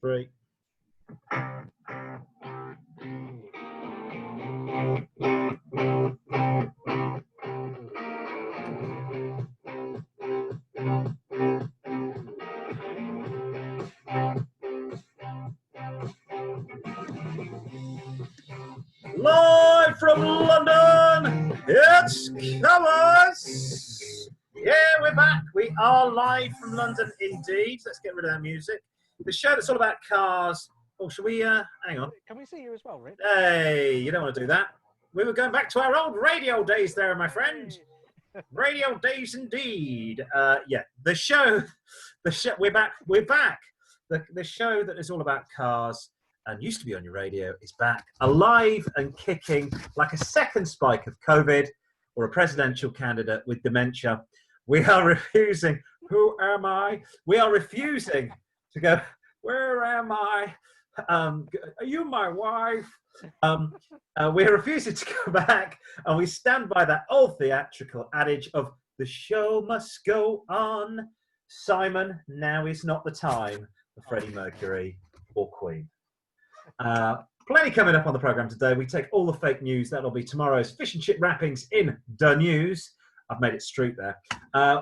3. Live from London, it's Car-Boyz. Yeah, we're back. We are live from London indeed. Let's get rid of that music. The show that's all about cars. Oh, shall we, hang on. Can we see you as well, Rick? Hey, you don't want to do that. We were going back to our old radio days there, my friend. Radio days indeed. Yeah, the show, we're back. The show that is all about cars and used to be on your radio is back, alive and kicking like a second spike of COVID or a presidential candidate with dementia. We are refusing, who am I? We are refusing to go, where am I? Are you my wife? We're refusing to go back, and we stand by that old theatrical adage of the show must go on. Simon, now is not the time for Freddie Mercury or Queen. Plenty coming up on the programme today. We take all the fake news. That'll be tomorrow's fish and chip wrappings in the news. I've made it street there.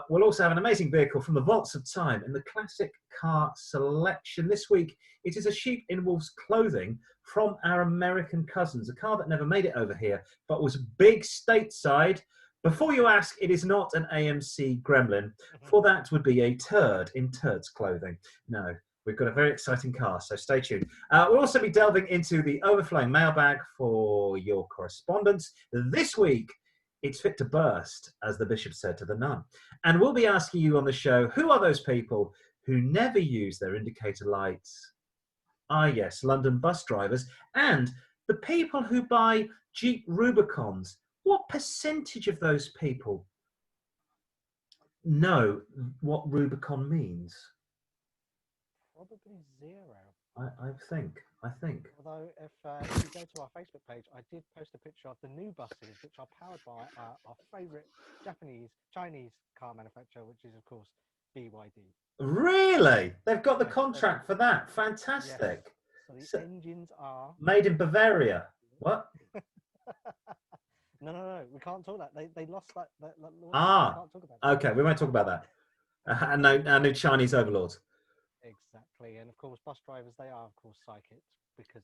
We'll also have an amazing vehicle from the vaults of time in the classic car selection. This week, it is a sheep in wolf's clothing from our American cousins, a car that never made it over here, but was big stateside. Before you ask, it is not an AMC Gremlin, for that would be a turd in turd's clothing. No. We've got a very exciting car, so stay tuned. We'll also be delving into the overflowing mailbag for your correspondence. This week, it's fit to burst, as the bishop said to the nun. And we'll be asking you on the show, who are those people who never use their indicator lights? Ah, yes, London bus drivers. And the people who buy Jeep Rubicons. What percentage of those people know what Rubicon means? Probably zero. I think. Although, if you go to our Facebook page, I did post a picture of the new buses, which are powered by our favourite Chinese car manufacturer, which is, of course, BYD. Really? They've got the contract for that. Fantastic. Yes. So the engines are... Made in Bavaria. What? No. We can't talk that. They lost that. We can't talk about that. Okay. We won't talk about that. And no Chinese overlords. Exactly, and of course, bus drivers, they are, of course, psychics because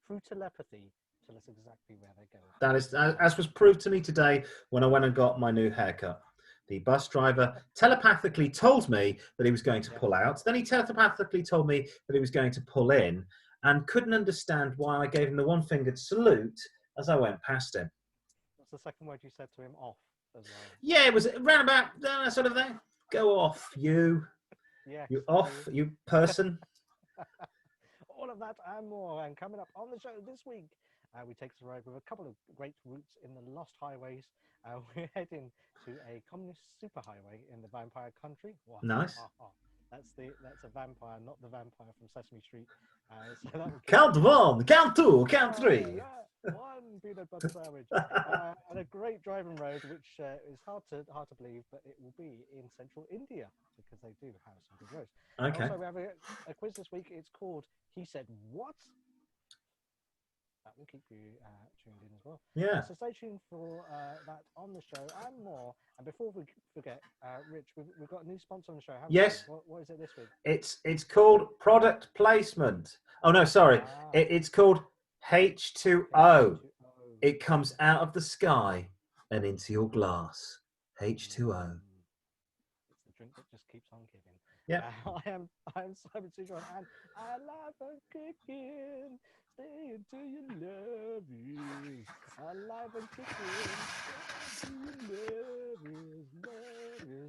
through telepathy, tell us exactly where they're going. That is, as was proved to me today when I went and got my new haircut. The bus driver telepathically told me that he was going to pull out. Then he telepathically told me that he was going to pull in and couldn't understand why I gave him the one-fingered salute as I went past him. What's the second word you said to him? Off as well. Yeah, it was round about that sort of thing. Go off, you. Yeah, you off, you person. All of that and more. And coming up on the show this week, we take us around with a couple of great routes in the lost highways. We're heading to a communist superhighway in the vampire country. Wow. Nice. That's a vampire, not the vampire from Sesame Street. So that count 1, count 2, count 3. One peanut butter sandwich. And a great driving road, which is hard to believe, but it will be in central India because they do have some good roads. Okay. Also, we have a quiz this week. It's called He Said What? That will keep you tuned in as well. Yeah. So stay tuned for that on the show and more. And before we forget, Rich, we've got a new sponsor on the show. Yes. What is it this week? It's called Product Placement. Oh no, sorry. It's called H2O. It comes out of the sky and into your glass. H2O. It's the drink that just keeps on giving. Yeah. I am Simon Seagon, and I love and kicking. Stay until you love me. I love and kicking. Love is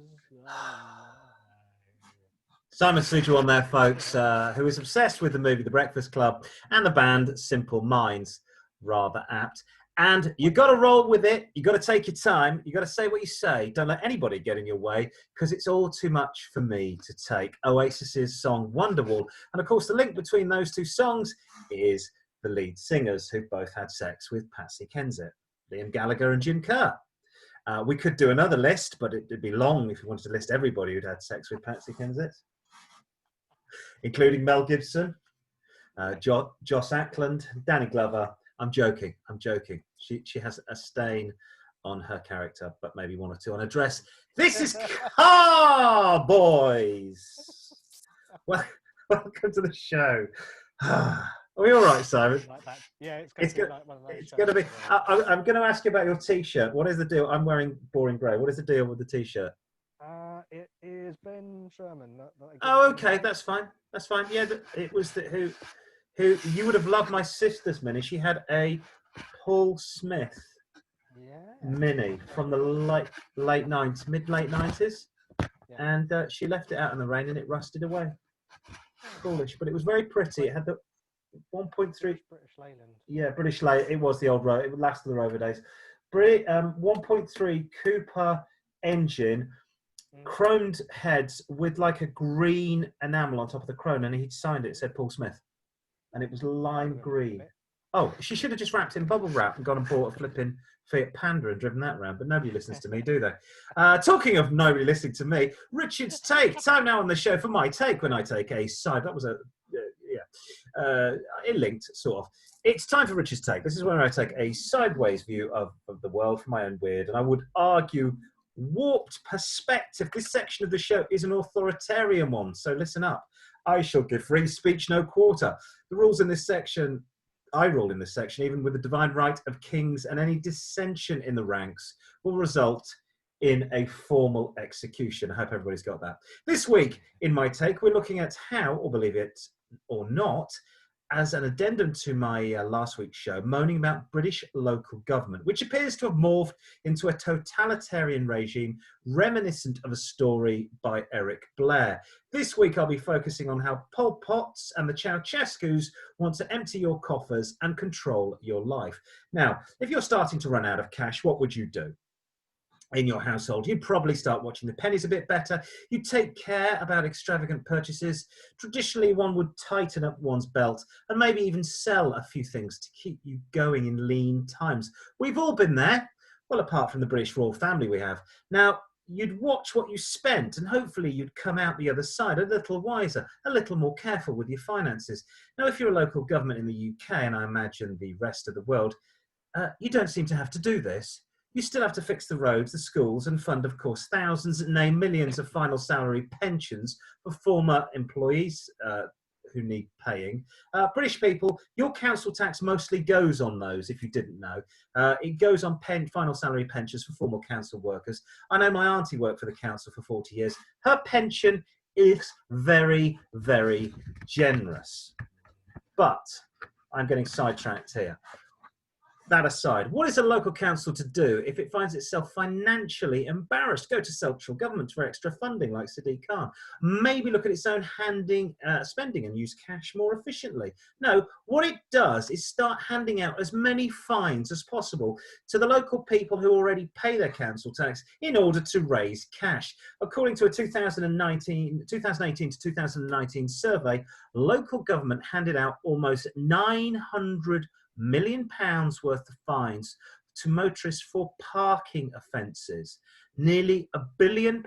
Simon Seagon there, folks, who is obsessed with the movie The Breakfast Club and the band Simple Minds, rather apt. And you've got to roll with it. You've got to take your time. You've got to say what you say. Don't let anybody get in your way because it's all too much for me to take. Oasis's song Wonderwall. And of course, the link between those two songs is the lead singers who both had sex with Patsy Kensit, Liam Gallagher and Jim Kerr. We could do another list, but it'd be long if you wanted to list everybody who'd had sex with Patsy Kensit, including Mel Gibson. Joss Ackland, Danny Glover. I'm joking. She has a stain on her character, but maybe one or two on her dress. This is Car-Boyz. Well, welcome to the show. Are we all right, Simon? Like that. Yeah, it's going to be. I'm going to ask you about your T-shirt. What is the deal? I'm wearing boring grey. What is the deal with the T-shirt? It is Ben Sherman. Oh, okay, that's fine. Yeah, it was who you would have loved my sister's mini. She had a Paul Smith mini from the late 90s, mid-late 90s, and she left it out in the rain and it rusted away. Foolish, but it was very pretty. It had the 1.3 British Leyland. Yeah, British Leyland. It was the old road. It lasted the Rover days. 1.3 Cooper engine, chromed heads with like a green enamel on top of the chrome, and he'd signed it. It said Paul Smith, and it was lime green. Oh, she should have just wrapped it in bubble wrap and gone and bought a flipping Fiat Panda and driven that round, but nobody listens to me, do they? Talking of nobody listening to me, Richard's Take. Time now on the show for my take when I take a side. That was it linked, sort of. It's time for Richard's Take. This is where I take a sideways view of the world from my own weird, and I would argue warped perspective. This section of the show is an authoritarian one, so listen up. I shall give free speech no quarter. The rules in this section, I rule in this section, even with the divine right of kings, and any dissension in the ranks will result in a formal execution. I hope everybody's got that. This week, in my take, we're looking at how, or believe it or not, as an addendum to my last week's show, moaning about British local government, which appears to have morphed into a totalitarian regime reminiscent of a story by Eric Blair. This week, I'll be focusing on how Pol Pots and the Ceausescus want to empty your coffers and control your life. Now, if you're starting to run out of cash, what would you do? In your household, you'd probably start watching the pennies a bit better. You'd take care about extravagant purchases. Traditionally, one would tighten up one's belt and maybe even sell a few things to keep you going in lean times. We've all been there. Well, apart from the British royal family we have. Now, you'd watch what you spent and hopefully you'd come out the other side a little wiser, a little more careful with your finances. Now, if you're a local government in the UK, and I imagine the rest of the world, you don't seem to have to do this. You still have to fix the roads, the schools, and fund, of course, thousands, nay, millions of final salary pensions for former employees who need paying. British people, your council tax mostly goes on those, if you didn't know. It goes on final salary pensions for former council workers. I know my auntie worked for the council for 40 years. Her pension is very, very generous. But I'm getting sidetracked here. That aside, what is a local council to do if it finds itself financially embarrassed? Go to central government for extra funding like Sadiq Khan. Maybe look at its own spending and use cash more efficiently. No, what it does is start handing out as many fines as possible to the local people who already pay their council tax in order to raise cash. According to a 2018 to 2019 survey, local government handed out almost £900 million worth of fines to motorists for parking offences. Nearly £1 billion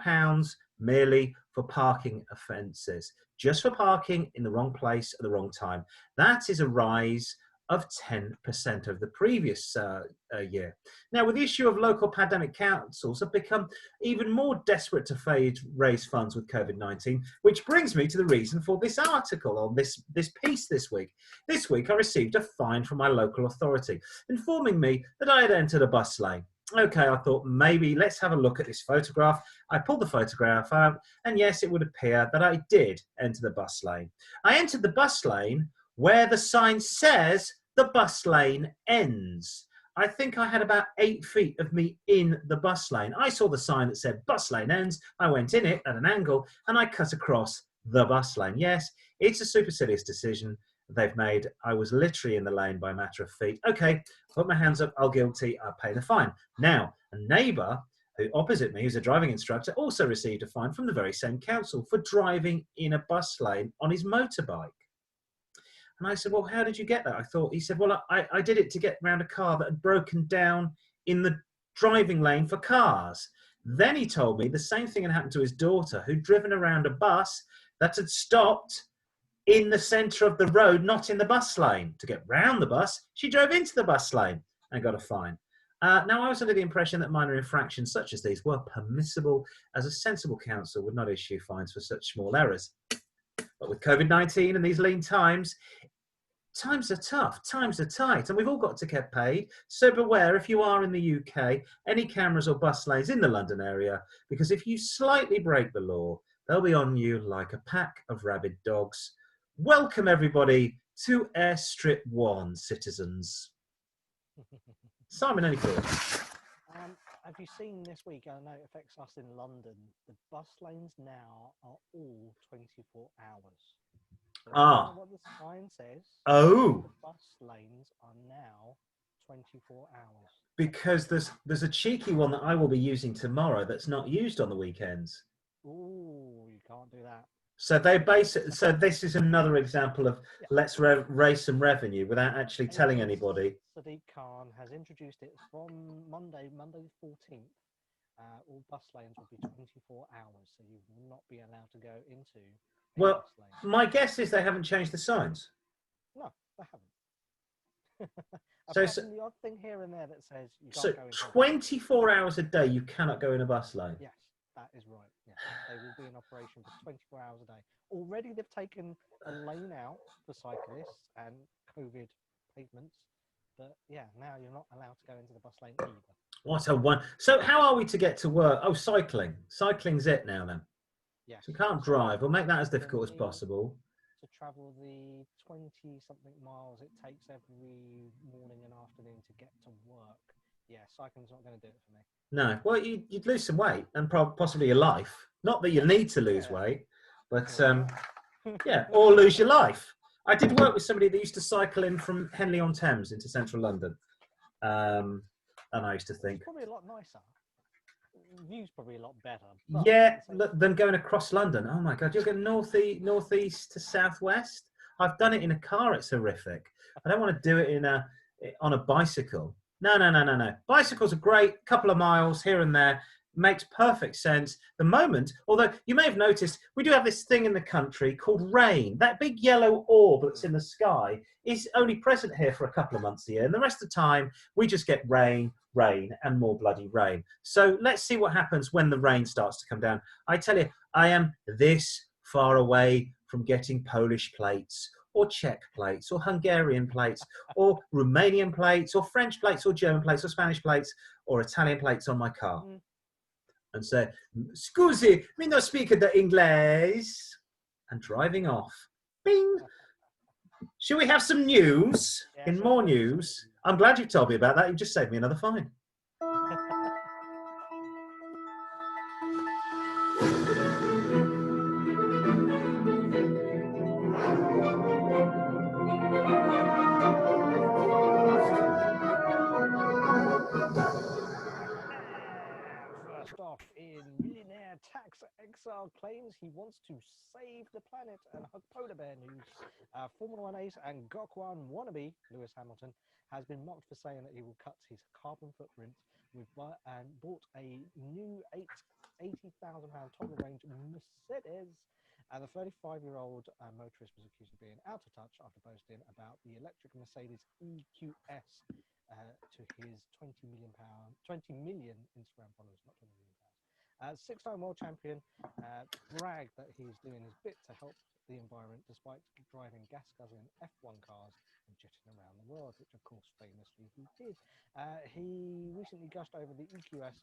merely for parking offences. Just for parking in the wrong place at the wrong time. That is a rise of 10% of the previous year. Now, with the issue of local pandemic councils have become even more desperate to raise funds with COVID-19, which brings me to the reason for this article on this piece this week. This week, I received a fine from my local authority, informing me that I had entered a bus lane. Okay, I thought maybe let's have a look at this photograph. I pulled the photograph out, and yes, it would appear that I did enter the bus lane. I entered the bus lane where the sign says the bus lane ends. I think I had about 8 feet of me in the bus lane. I saw the sign that said bus lane ends. I went in it at an angle and I cut across the bus lane. Yes, it's a supercilious decision they've made. I was literally in the lane by a matter of feet. Okay, put my hands up, I'll guilty, I'll pay the fine. Now, a neighbour who opposite me, who's a driving instructor, also received a fine from the very same council for driving in a bus lane on his motorbike. And I said, well, how did you get that? He said, well, I did it to get around a car that had broken down in the driving lane for cars. Then he told me the same thing had happened to his daughter, who'd driven around a bus that had stopped in the centre of the road, not in the bus lane. To get round the bus, she drove into the bus lane and got a fine. Now, I was under the impression that minor infractions such as these were permissible, as a sensible council would not issue fines for such small errors. But with COVID-19 and these lean times, times are tough, times are tight, and we've all got to get paid. So beware if you are in the UK, any cameras or bus lanes in the London area, because if you slightly break the law, they'll be on you like a pack of rabid dogs. Welcome, everybody, to Airstrip 1, citizens. Simon, any thoughts? Have you seen this week, I know it affects us in London, the bus lanes now are all 24 hours. So I don't know what the sign says. Oh. The bus lanes are now 24 hours. Because there's a cheeky one that I will be using tomorrow that's not used on the weekends. Ooh, you can't do that. So so this is another example of let's raise some revenue without actually telling anybody. Sadiq Khan has introduced it from Monday the 14th. All bus lanes will be 24 hours, so you will not be allowed to go into a bus lane. My guess is they haven't changed the signs. No, they haven't. So the odd thing here and there that says you can't go into 24 hours a day you cannot go in a bus lane. Yes, that is right. Yeah, they will be in operation for 24 hours a day. Already they've taken a lane out for cyclists and COVID pavements, but yeah, now you're not allowed to go into the bus lane either. What a one! So how are we to get to work? Oh, cycling. Cycling's it now then. Yes. So you can't drive. We'll make that as difficult as possible. To travel the 20-something miles it takes every morning and afternoon to get to work. Yeah, cycling's not going to do it for me. No. Well, you'd lose some weight and possibly your life. Not that you need to lose weight, but yeah, or lose your life. I did work with somebody that used to cycle in from Henley-on-Thames into central London. And I used to think... It's probably a lot nicer. View's probably a lot better. Yeah, than going across London. Oh my God, you're going northeast to southwest. I've done it in a car. It's horrific. I don't want to do it on a bicycle. No. Bicycles are great. Couple of miles here and there. Makes perfect sense. The moment, although you may have noticed, we do have this thing in the country called rain. That big yellow orb that's in the sky is only present here for a couple of months a year. And the rest of the time, we just get rain, and more bloody rain. So let's see what happens when the rain starts to come down. I tell you, I am this far away from getting Polish plates or Czech plates or Hungarian plates or Romanian plates or French plates or German plates or Spanish plates or Italian plates on my car. And say, scusi, mi no speak the Inglés, and driving off. Bing! Shall we have some news? Yeah, In more news, I'm glad you told me about that. You just saved me another fine. First off, in millionaire tax exile claims he wants to save the planet and hug polar bear news. Formula One ace and Gokwan wannabe Lewis Hamilton has been mocked for saying that he will cut his carbon footprint and bought a new £80,000 top of range Mercedes. The 35-year-old motorist was accused of being out of touch after boasting about the electric Mercedes EQS to his 20 million Instagram followers, not 20 million pounds. Six-time world champion bragged that he's doing his bit to help the environment despite driving gas-guzzling F1 cars and jetting around the world, which of course famously he did. He recently gushed over the EQS,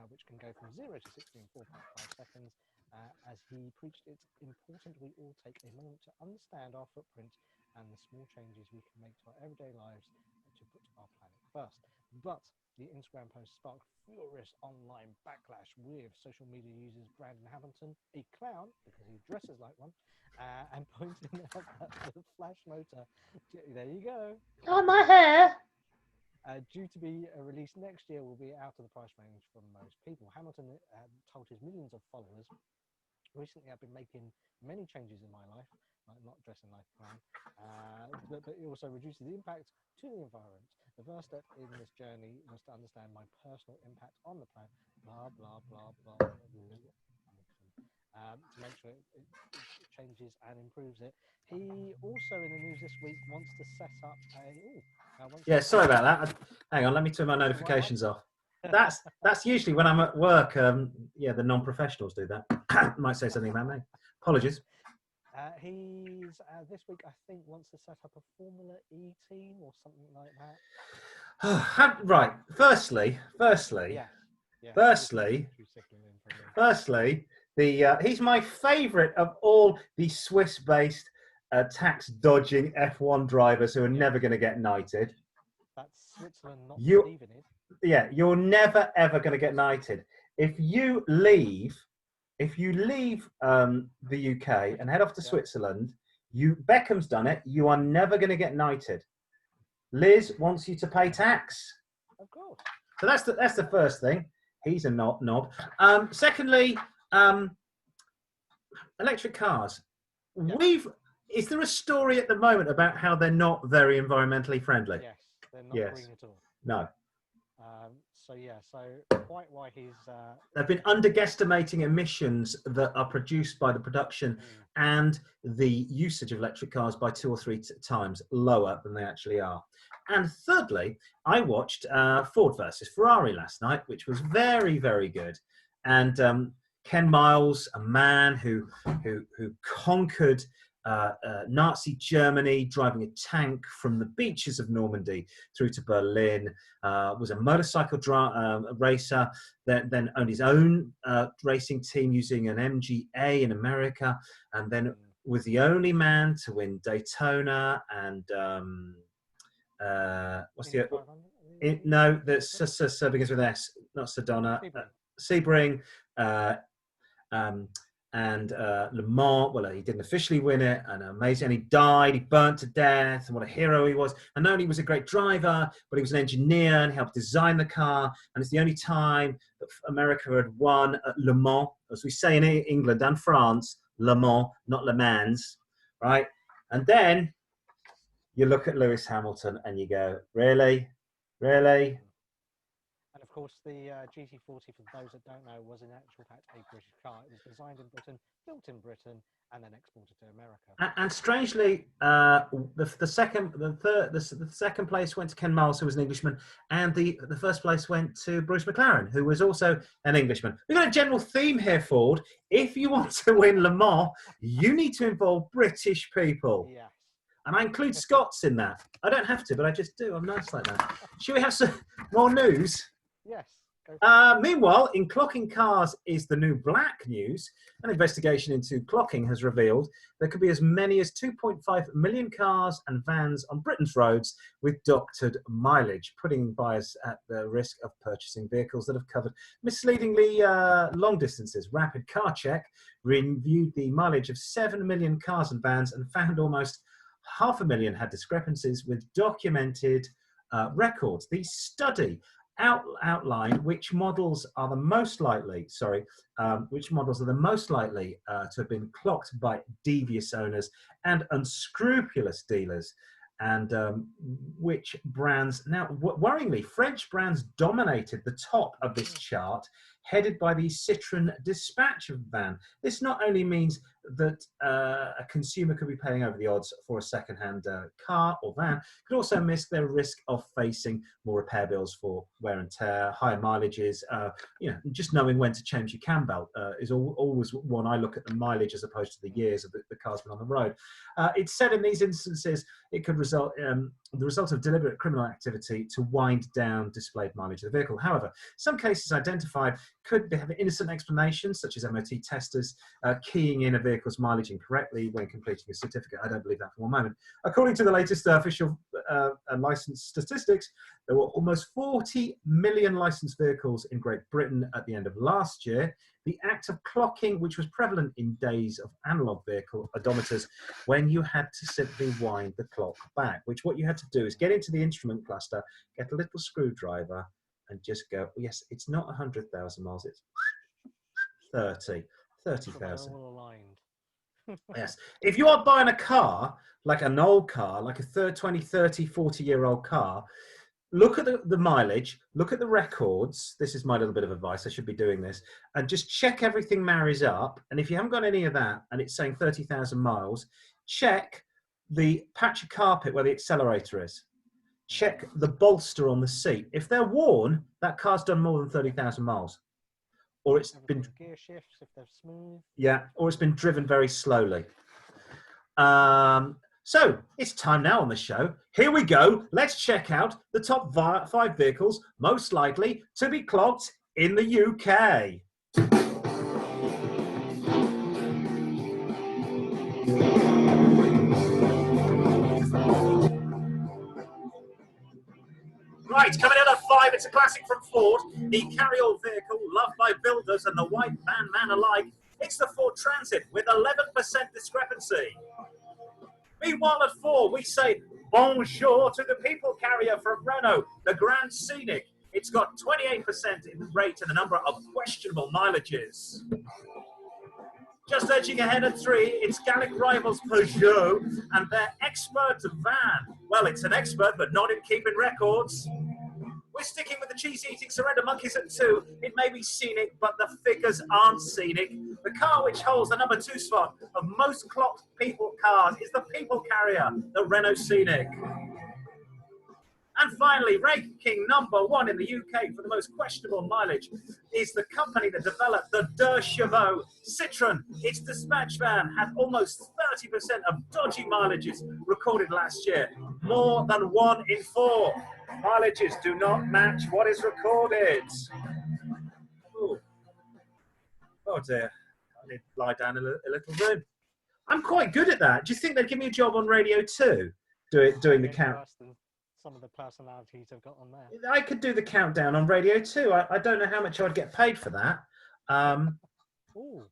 which can go from 0 to 60 in 4.5 seconds. As he preached, it's important we all take a moment to understand our footprint and the small changes we can make to our everyday lives to put our planet first. But the Instagram post sparked furious online backlash, with social media users branding Hamilton a clown because he dresses like one, and pointing out that the Flash motor, there you go. Oh, my hair! Due to be released next year, will be out of the price range for most people. Hamilton told his millions of followers, recently I've been making many changes in my life, like not dressing like a clown, but it also reduces the impact to the environment. The first step in this journey was to understand my personal impact on the planet, blah, blah, blah, blah, blah. to make sure it changes and improves it. He also in the news this week wants to set up a. Yeah, sorry about that. Hang on, let me turn my notifications off. That's usually when I'm at work. Yeah, the non-professionals do that. Might say something about me. Apologies. He's this week, I think, wants to set up a Formula E team or something like that. Right. Firstly, he's my favourite of all the Swiss-based tax-dodging F1 drivers who are never going to get knighted. That's Switzerland not believing it. Yeah, you're never ever going to get knighted if you leave the UK and head off to Switzerland. Beckham's done it. You are never going to get knighted. Liz wants you to pay tax. Of course. So that's the first thing. He's a knob. Secondly, electric cars. Yeah. Is there a story at the moment about how they're not very environmentally friendly? Yes, they're not green at all. No. So quite why he's... They've been underestimating emissions that are produced by the production and the usage of electric cars by 2 or 3 times lower than they actually are. And thirdly, I watched Ford versus Ferrari last night, which was very, very good. And Ken Miles, a man who conquered Nazi Germany, driving a tank from the beaches of Normandy through to Berlin, was a motorcycle racer, then owned his own racing team using an MGA in America, and then was the only man to win Daytona and what's the no, that's begins with S, not Sedona, Sebring. And Le Mans, well, he didn't officially win it, and amazing, and he died, he burnt to death, and what a hero he was. And not only was he a great driver, but he was an engineer and helped design the car, and it's the only time that America had won at Le Mans, as we say in England and France, Le Mans, not Le Mans, right? And then you look at Lewis Hamilton and you go, really? And of course, the GT40, for those that don't know, was in actual fact a British car. It was designed in Britain, built in Britain, and then exported to America. And strangely, the second place went to Ken Miles, who was an Englishman, and the first place went to Bruce McLaren, who was also an Englishman. We've got a general theme here, Ford. If you want to win Le Mans, you need to involve British people. Yeah. And I include Scots in that. I don't have to, but I just do. I'm nice like that. Should we have some more news? Yes. Meanwhile, in clocking cars is the new black news. An investigation into clocking has revealed there could be as many as 2.5 million cars and vans on Britain's roads with doctored mileage, putting buyers at the risk of purchasing vehicles that have covered misleadingly long distances. Rapid Car Check reviewed the mileage of 7 million cars and vans and found almost 500,000 had discrepancies with documented records. The study outline which models are the most likely to have been clocked by devious owners and unscrupulous dealers, and which brands. Now, worryingly, French brands dominated the top of this chart, headed by the Citroën Dispatch van. This not only means that a consumer could be paying over the odds for a second-hand car or van, could also miss their risk of facing more repair bills for wear and tear, higher mileages. Just knowing when to change your cam belt is always one. I look at the mileage as opposed to the years of the car's been on the road. It's said in these instances it could result the result of deliberate criminal activity to wind down displayed mileage of the vehicle. However, some cases identified could have innocent explanations, such as MOT testers keying in a vehicle's mileage incorrectly when completing a certificate. I don't believe that for one moment. According to the latest official license statistics, there were almost 40 million licensed vehicles in Great Britain at the end of last year. The act of clocking, which was prevalent in days of analog vehicle odometers, when you had to simply wind the clock back, which what you had to do is get into the instrument cluster, get a little screwdriver, and just go, oh, yes, it's not 100,000 miles, it's 30,000. Yes. If you are buying a car, like an old car, like a 20, 30, 40-year-old car, look at the mileage, look at the records. This is my little bit of advice. I should be doing this. And just check everything marries up. And if you haven't got any of that and it's saying 30,000 miles, check the patch of carpet where the accelerator is. Check the bolster on the seat. If they're worn, that car's done more than 30,000 miles. Or it's been gear shifts if they're smooth. Yeah, or it's been driven very slowly. So it's time now on the show. Here we go. Let's check out the top 5 vehicles most likely to be clocked in the UK. Right, coming out of 5, it's a classic from Ford. The carry-all vehicle loved by builders and the white man alike. It's the Ford Transit with 11% discrepancy. Meanwhile, at 4, we say bonjour to the people carrier from Renault, the Grand Scenic. It's got 28% in the rate and a number of questionable mileages. Just edging ahead at 3, it's Gallic rivals Peugeot and their expert van. Well, it's an expert, but not in keeping records. We're sticking with the cheese-eating surrender monkeys at 2. It may be scenic, but the figures aren't scenic. The car which holds the number 2 spot of most clocked people cars is the people carrier, the Renault Scenic. And finally, ranking number 1 in the UK for the most questionable mileage is the company that developed the Deux Chevaux Citroën. Its dispatch van had almost 30% of dodgy mileages recorded last year, more than 1 in 4. Mileages do not match what is recorded. Ooh. Oh dear, I need to lie down in a little room. I'm quite good at that. Do you think they'd give me a job on radio too? Doing the count. Some of the personalities I've got on there. I could do the countdown on radio too. I don't know how much I'd get paid for that. Ooh.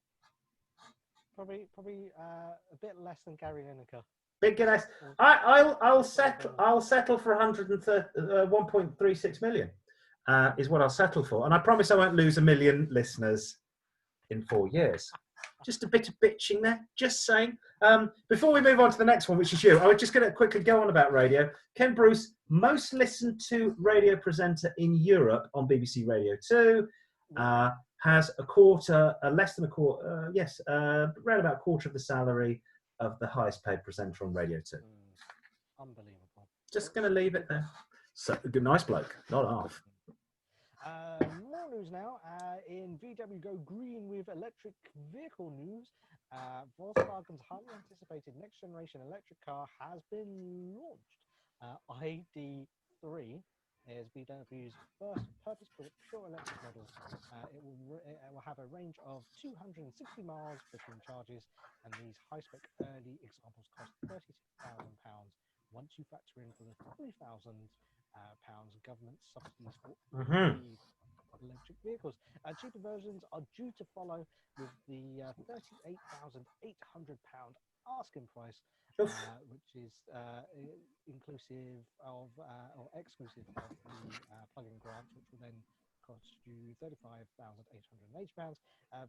Probably a bit less than Gary Lineker. Big less. I'll settle for 1.36 million. Is what I'll settle for, and I promise I won't lose 1 million listeners in 4 years. Just a bit of bitching there, just saying. Before we move on to the next one, which is you, I was just going to quickly go on about radio. Ken Bruce, most listened to radio presenter in Europe on BBC Radio 2, has less than a quarter, around about a quarter of the salary of the highest paid presenter on Radio 2. Unbelievable. Just going to leave it there. So, good, nice bloke, not half. More news now. In VW Go Green with electric vehicle news, Volkswagen's highly anticipated next generation electric car has been launched. ID3 is VW's first purpose-built pure electric model. It will have a range of 260 miles between charges, and these high-spec early examples cost £36,000 once you factor in for the £3,000 government subsidies for electric vehicles. Cheaper versions are due to follow with the £38,800 asking price, which is inclusive of or exclusive of the plug-in grant, which will then cost you £35,880.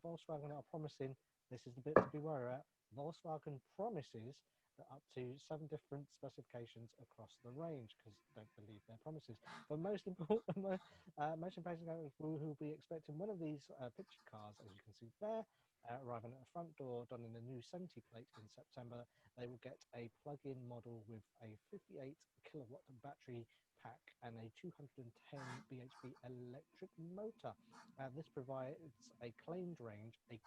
Volkswagen are promising, this is the bit to be worried about, Volkswagen promises up to 7 different specifications across the range, because don't believe their promises. But most important, most impressive who will be expecting one of these picture cars, as you can see there, arriving at the front door, done in a new 70 plate in September. They will get a plug-in model with a 58 kilowatt battery pack and a 210 bhp electric motor. This provides a claimed range that's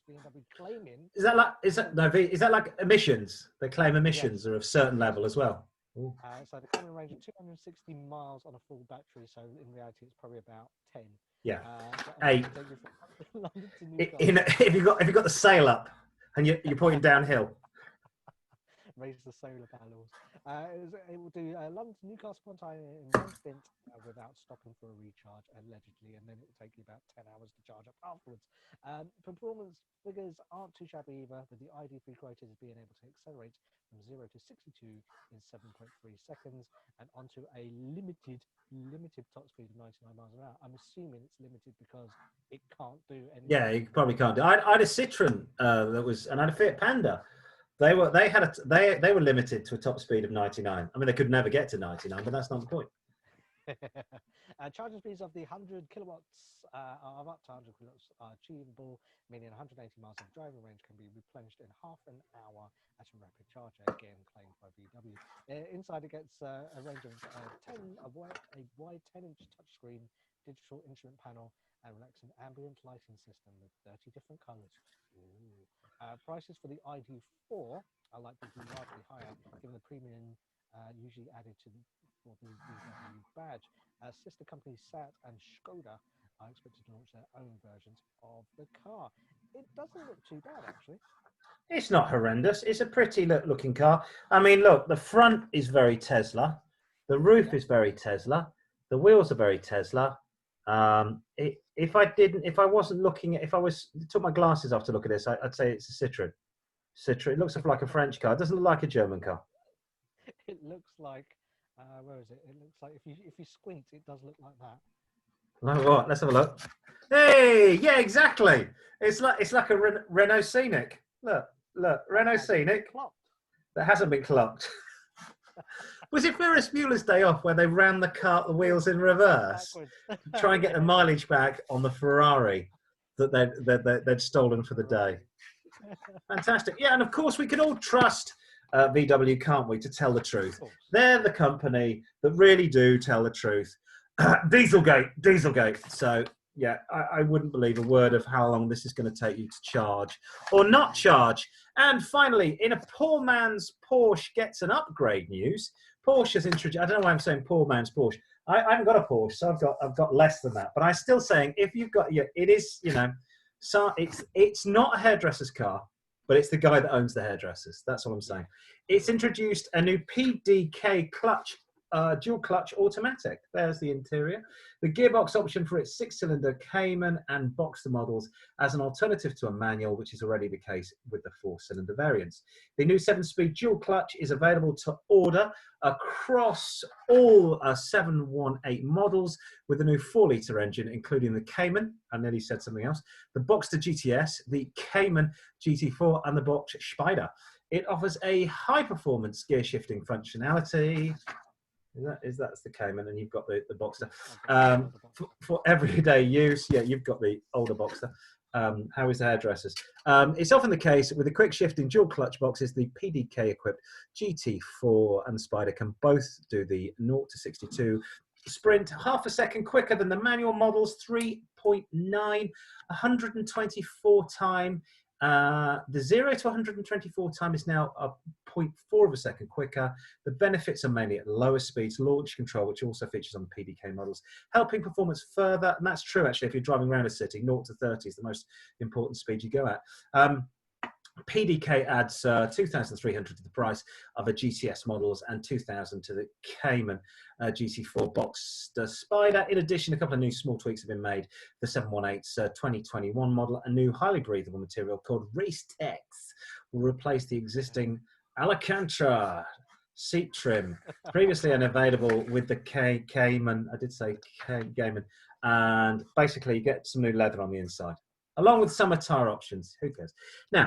BMW claiming. Is that like emissions? They claim emissions are of a certain level as well. So the claiming range of 260 miles on a full battery. So in reality, it's probably about 10. Yeah, 8. If you got the sail up and you're pointing downhill. Raise the solar panels. It will do London to Newcastle upon time in one stint without stopping for a recharge, allegedly, and then it will take you about 10 hours to charge up afterwards. Performance figures aren't too shabby either, with the ID3 quoted as being able to accelerate from 0 to 62 in 7.3 seconds and onto a limited top speed of 99 miles an hour. I'm assuming it's limited because it can't do anything. Yeah, you probably can't do. I had a Citroen and I had a Fiat Panda. They were limited to a top speed of 99. I mean, they could never get to 99, but that's not the point. Charging speeds of the 100 kilowatts of up to 100 kilowatts are achievable, meaning 180 miles of driving range can be replenished in half an hour at a rapid charger, again claimed by VW. Inside, it gets a range of a wide 10-inch touchscreen digital instrument panel and relaxing ambient lighting system with 30 different colors. Prices for the ID4 are likely to be markedly higher, given the premium usually added for the VW badge. Sister companies SAT and Skoda are expected to launch their own versions of the car. It doesn't look too bad, actually. It's not horrendous. It's a pretty looking car. I mean, look, the front is very Tesla. The roof is very Tesla. The wheels are very Tesla. If I wasn't looking at, if I took my glasses off to look at this, I'd say it's a Citroen. Citroen. It looks like a French car. It doesn't look like a German car. It looks like, where is it? It looks like if you squint, it does look like that. No, what? Let's have a look. Hey, yeah, exactly. It's like a Renault Scenic. Look, Renault Scenic that hasn't been clocked. Was it Ferris Bueller's Day Off where they ran the wheels in reverse to try and get the mileage back on the Ferrari that they'd stolen for the day? Fantastic. Yeah, and of course we can all trust VW, can't we, to tell the truth? They're the company that really do tell the truth. Dieselgate. So, yeah, I wouldn't believe a word of how long this is going to take you to charge or not charge. And finally, in a poor man's Porsche gets an upgrade news, Porsche has introduced, I don't know why I'm saying poor man's Porsche. I haven't got a Porsche, so I've got less than that. But I'm still saying, if you've got, it is, so it's not a hairdresser's car, but it's the guy that owns the hairdressers. That's all I'm saying. It's introduced a new PDK clutch, dual clutch automatic. There's the interior. The gearbox option for its 6-cylinder Cayman and Boxster models as an alternative to a manual, which is already the case with the 4-cylinder variants. The new 7-speed dual clutch is available to order across all 718 models with the new 4-litre engine, including the Cayman, I nearly said something else, the Boxster GTS, the Cayman GT4, and the Boxster Spider. It offers a high-performance gear shifting functionality. That's the Cayman, and you've got the Boxster. For everyday use, yeah, you've got the older Boxster. How is the hairdressers? It's often the case with the quick shifting dual clutch boxes, the PDK equipped GT4 and the Spider can both do the 0 to 62 sprint half a second quicker than the manual models, 3.9, 124 time. The 0 to 124 time is now a 0.4 of a second quicker. The benefits are mainly at lower speeds, launch control, which also features on PDK models, helping performance further. And that's true, actually, if you're driving around a city, 0 to 30 is the most important speed you go at. PDK adds 2,300 to the price of a GTS models and 2,000 to the Cayman GT4 Boxster Spider. In addition, a couple of new small tweaks have been made. The 718's 2021 model, a new highly breathable material called Race Tex will replace the existing Alcantara seat trim, previously unavailable with the Cayman. I did say Cayman, and basically you get some new leather on the inside, along with some attire options. Who cares? Now,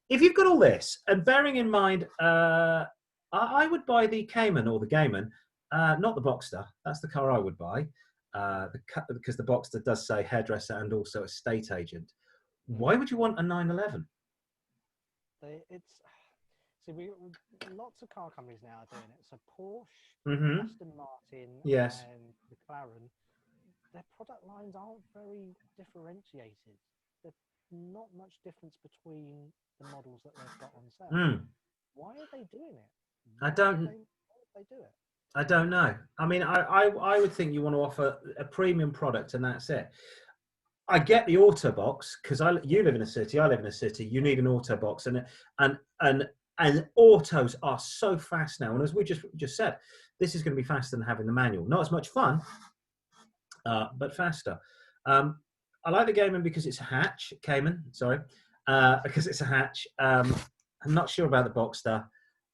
if you've got all this, and bearing in mind, I would buy the Cayman or the Gayman, not the Boxster. That's the car I would buy, because the Boxster does say hairdresser and also estate agent. Why would you want a 911? Lots of car companies now are doing it. So Porsche, Aston Martin, yes, and McLaren, their product lines aren't very differentiated. There's not much difference between the models that they've got on sale. Why are they doing it? Why would they do it? I don't know. I mean, I would think you want to offer a premium product and that's it. I get the auto box because you live in a city, I live in a city. You need an auto box, and autos are so fast now. And as we just said, this is going to be faster than having the manual. Not as much fun, but faster. I like the Cayman because it's a hatch. Because it's a hatch. I'm not sure about the Boxster.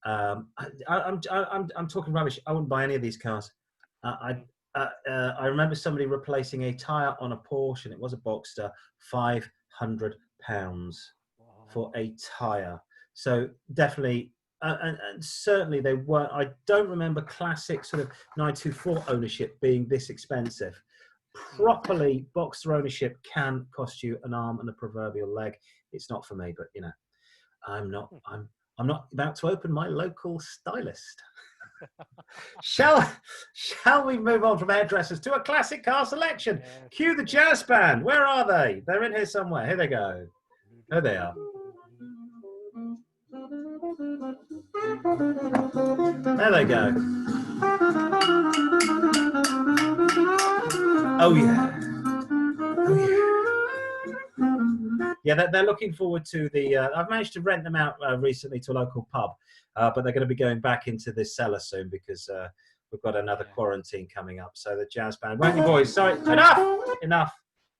I'm talking rubbish. I wouldn't buy any of these cars. I remember somebody replacing a tyre on a Porsche, and it was a Boxster, £500 for a tyre. So definitely and certainly they weren't. I don't remember classic sort of 924 ownership being this expensive. Properly Boxster ownership can cost you an arm and a proverbial leg. It's not for me, but you know, I'm not about to open my local stylist. Shall we move on from hairdressers to a classic car selection? Yes. Cue the jazz band. Where are they? They're in here somewhere. Here they go. There they are. There they go. Oh yeah. Yeah, they're looking forward to the. I've managed to rent them out recently to a local pub, but they're going to be going back into this cellar soon because we've got another quarantine coming up. So the jazz band, won't you boys? Sorry, enough.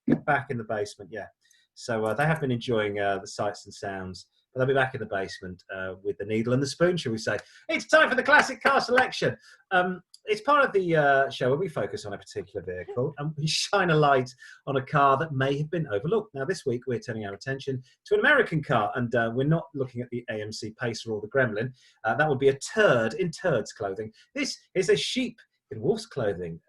Get back in the basement. Yeah. So they have been enjoying the sights and sounds, but they'll be back in the basement with the needle and the spoon, shall we say. It's time for the classic car selection. It's part of the show where we focus on a particular vehicle and we shine a light on a car that may have been overlooked. Now, this week, we're turning our attention to an American car, and we're not looking at the AMC Pacer or the Gremlin. That would be a turd in turds clothing. This is a sheep in wolf's clothing.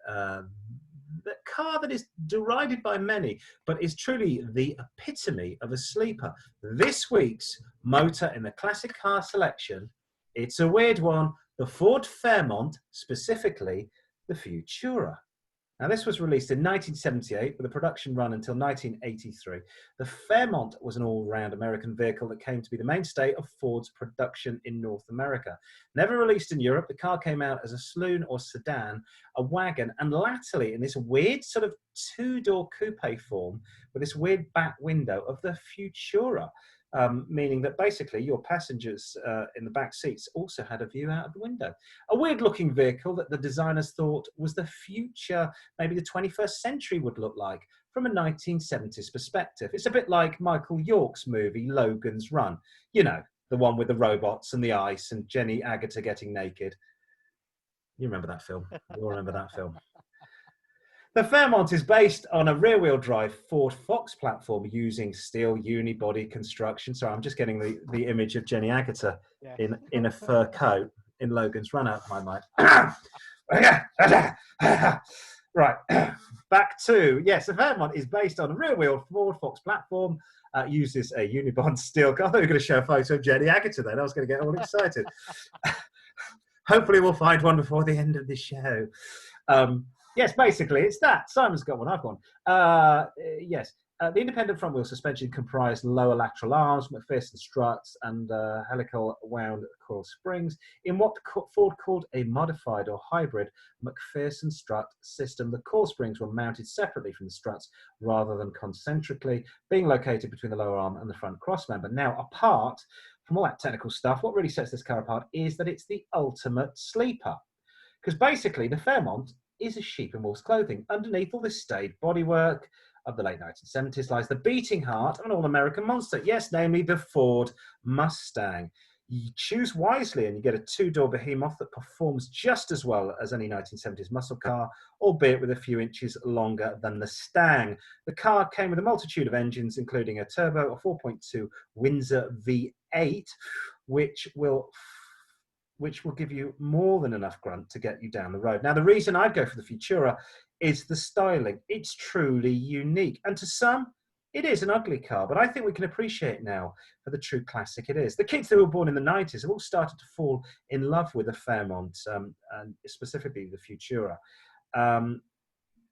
The car that is derided by many, but is truly the epitome of a sleeper. This week's motor in the classic car selection, it's a weird one, the Ford Fairmont, specifically the Futura. Now, this was released in 1978 with a production run until 1983. The Fairmont was an all-round American vehicle that came to be the mainstay of Ford's production in North America. Never released in Europe, the car came out as a saloon or sedan, a wagon, and latterly in this weird sort of two-door coupe form with this weird back window of the Futura. Meaning that basically your passengers in the back seats also had a view out of the window. A weird-looking vehicle that the designers thought was the future, maybe the 21st century would look like from a 1970s perspective. It's a bit like Michael York's movie Logan's Run. You know, the one with the robots and the ice and Jenny Agutter getting naked. You remember that film. You all remember that film. The Fairmont is based on a rear-wheel drive Ford Fox platform using steel unibody construction. Sorry, I'm just getting the image of Jenny Agutter in a fur coat in Logan's Run out of my mind. Right, back to, yes, the Fairmont is based on a rear-wheel Ford Fox platform, uses a unibond steel car. I thought you were going to show a photo of Jenny Agutter then. I was going to get all excited. Hopefully we'll find one before the end of the show. Yes, basically, it's that. Simon's got one, I've got one. Yes, the independent front wheel suspension comprised lower lateral arms, McPherson struts, and helical wound coil springs in what Ford called a modified or hybrid McPherson strut system. The coil springs were mounted separately from the struts rather than concentrically, being located between the lower arm and the front crossmember. Now, apart from all that technical stuff, what really sets this car apart is that it's the ultimate sleeper. Because basically, the Fairmont is a sheep in wolf's clothing. Underneath all this staid bodywork of the late 1970s lies the beating heart of an all-American monster. Yes, namely the Ford Mustang. You choose wisely and you get a two-door behemoth that performs just as well as any 1970s muscle car, albeit with a few inches longer than the Stang. The car came with a multitude of engines, including a turbo, a 4.2 Windsor V8, which will give you more than enough grunt to get you down the road. Now, the reason I'd go for the Futura is the styling. It's truly unique. And to some, it is an ugly car, but I think we can appreciate it now for the true classic it is. The kids that were born in the 90s have all started to fall in love with the Fairmont, and specifically the Futura.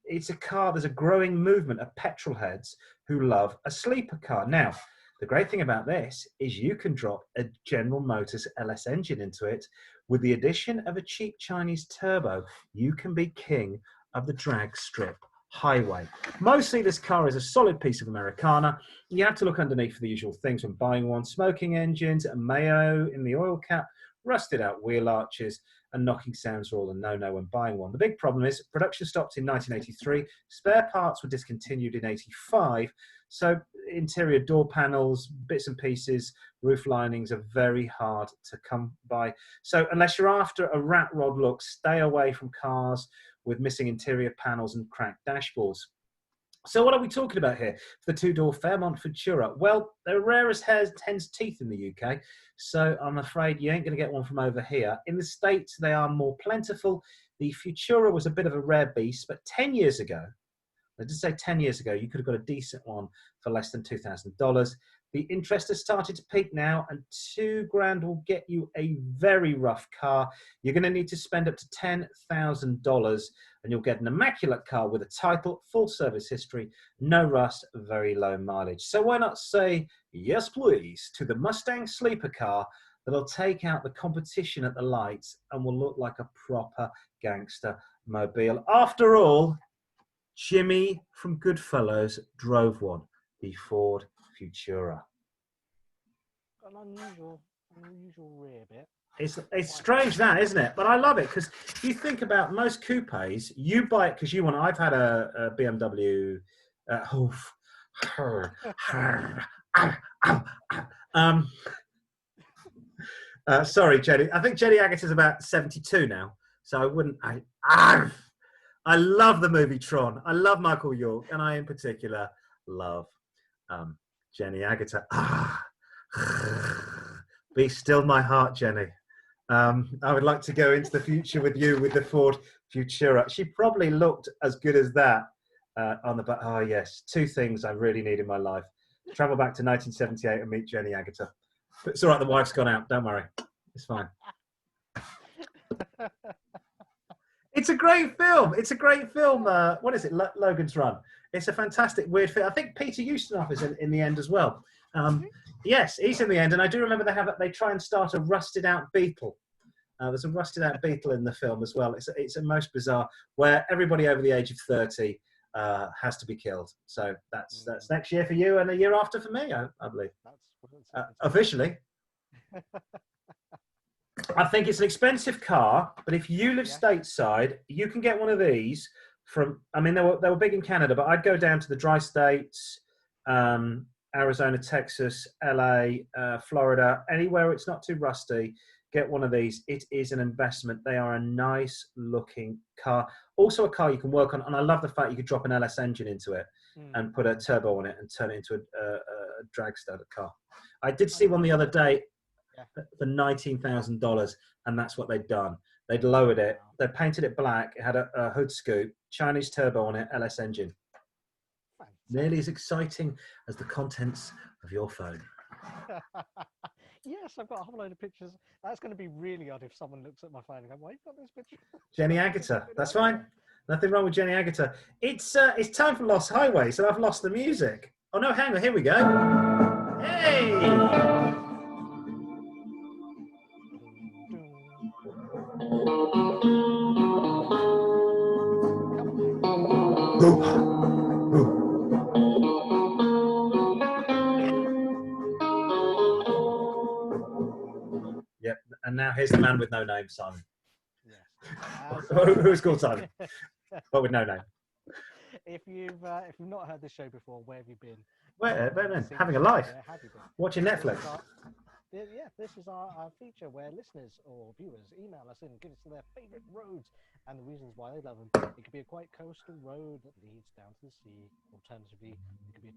It's a car, there's a growing movement of petrol heads who love a sleeper car. Now, the great thing about this is you can drop a General Motors LS engine into it. With the addition of a cheap Chinese turbo, you can be king of the drag strip highway. Mostly this car is a solid piece of Americana. You have to look underneath for the usual things when buying one: smoking engines, a mayo in the oil cap, rusted out wheel arches, and knocking sounds are all a no-no when buying one. The big problem is production stopped in 1983, spare parts were discontinued in 85, so interior door panels, bits and pieces, roof linings are very hard to come by. So unless you're after a rat rod look, stay away from cars with missing interior panels and cracked dashboards. So what are we talking about here? The two-door Fairmont Futura. Well, they're rare as hen's teeth in the UK, so I'm afraid you ain't going to get one from over here. In the States, they are more plentiful. The Futura was a bit of a rare beast, but 10 years ago, I did say 10 years ago, you could have got a decent one for less than $2,000. The interest has started to peak now, and $2,000 will get you a very rough car. You're going to need to spend up to $10,000, and you'll get an immaculate car with a title, full service history, no rust, very low mileage. So why not say yes, please, to the Mustang sleeper car that'll take out the competition at the lights and will look like a proper gangster mobile. After all, Jimmy from Goodfellas drove one, the Ford Futura. An unusual rear bit. It's strange that, isn't it? But I love it because you think about most coupes, you buy it because you want. I've had a BMW. Sorry, Jenny. I think Jenny Agutter is about 72 now, so I wouldn't. I love the movie Tron. I love Michael York, and I in particular love Jenny Agutter. Be still my heart, Jenny. I would like to go into the future with you with the Ford Futura. She probably looked as good as that on the back. Oh, yes. Two things I really need in my life. Travel back to 1978 and meet Jenny Agutter. But it's all right, the wife's gone out. Don't worry. It's fine. It's a great film. It's a great film. What is it? Logan's Run. It's a fantastic, weird film. I think Peter Ustinov is in the end as well. Yes, he's in the end. And I do remember they try and start a rusted out Beetle. There's a rusted out Beetle in the film as well. It's a most bizarre, where everybody over the age of 30 has to be killed. So that's next year for you and a year after for me, I believe. Officially. I think it's an expensive car, but if you live stateside, you can get one of these from, I mean, they were big in Canada, but I'd go down to the dry states, Arizona, Texas, LA, Florida, anywhere it's not too rusty, get one of these. It is an investment. They are a nice looking car. Also a car you can work on, and I love the fact you could drop an LS engine into it and put a turbo on it and turn it into a dragster car. I did see one the other day for $19,000, and that's what they'd done. They'd lowered it, they painted it black, it had a hood scoop, Chinese turbo on it, LS engine. Nearly as exciting as the contents of your phone. Yes, I've got a whole load of pictures. That's going to be really odd if someone looks at my phone and goes, "Why you got this picture?" Jenny Agutter, that's fine. Nothing wrong with Jenny Agutter. It's time for Lost Highways, and I've lost the music. Oh no, hang on, here we go. Hey! Yep, and now here's the man with no name, Simon. Yes. Who's called Simon? But with no name. If you've not heard this show before, where have you been? Where then? Having a life. Where have you been? Watching Netflix. This is our feature where listeners or viewers email us in and give us their favourite roads and the reasons why they love them. It could be a quite coastal road that leads down to the sea. Alternatively, it could be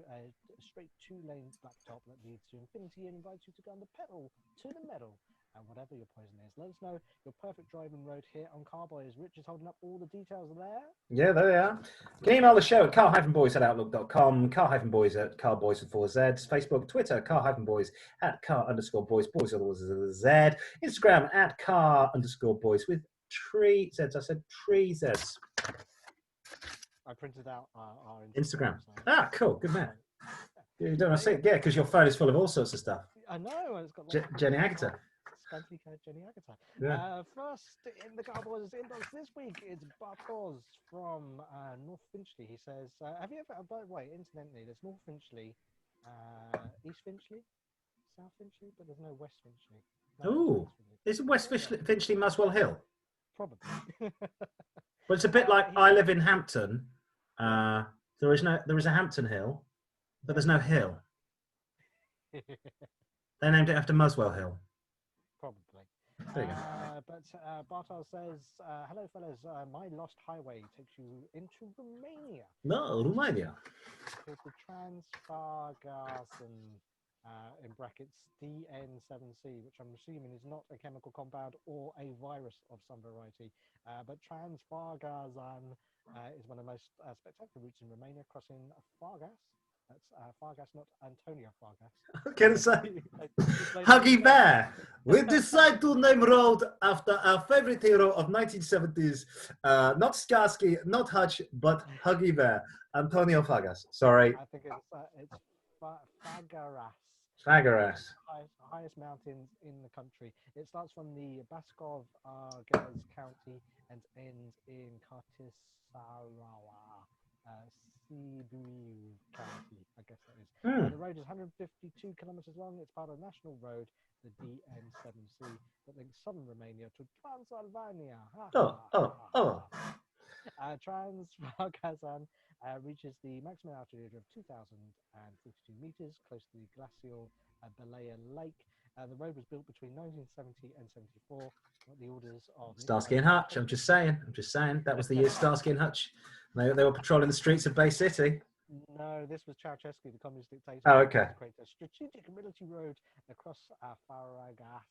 a straight two-lane blacktop that leads to infinity and invites you to go on the pedal to the metal. And whatever your poison is, let us know your perfect driving road here on Car-Boyz. Rich is holding up all the details there. Yeah, there they are. You can email the show at car-boys@outlook.com, car-boys at Car-Boyz with 4 Zs, Facebook, Twitter, car-boys at car_boys, boys with all Z, Instagram at car_boys with 3 Zs. I said 3 Zs. I printed out our Instagram. Ah, cool. Good man. You don't want to see it? Yeah, because your phone is full of all sorts of stuff. I know. It's got Jenny Agutter. Jenny Agutter. Yeah. First in the Car-Boyz inbox this week, it's Bartos from North Finchley. He says, have you ever, by the way, incidentally, there's North Finchley, East Finchley, South Finchley, but there's no West Finchley. Ooh, isn't West Finchley Muswell Hill? Probably. Well, it's a bit like I live in Hampton. There is a Hampton Hill, but there's no hill. They named it after Muswell Hill. Probably. There you go. But Bartos says, hello fellas, my lost highway takes you into Romania. No, Romania. To the Transfargasen, in brackets, DN7C, which I'm assuming is not a chemical compound or a virus of some variety. But Transfargasen is one of the most spectacular routes in Romania, crossing Fargas. That's Fargas, not Antonio Fargas. I was going to say, Huggy Bear. We decide to name road after our favorite hero of 1970s. Not Skarsky, not Hutch, but Huggy Bear. Antonio Fargas. Sorry. I think it's Fagaras. Fagaras. Highest mountains in the country. It starts from the Baskov Arges County and ends in Cartisarawa, Sibiu County, I guess that is. The road is 152 kilometers long. It's part of a national road, the DN7C, that links southern Romania to Transylvania. Transfargasan reaches the maximum altitude of 2,052 meters, close to the glacial Balea Lake. The road was built between 1970 and 74. The orders of Starsky and Hutch. I'm just saying. That was the year Starsky and Hutch. They were patrolling the streets of Bay City. No, this was Ceausescu, the communist dictator. Oh, okay. To create a strategic military road across Faragas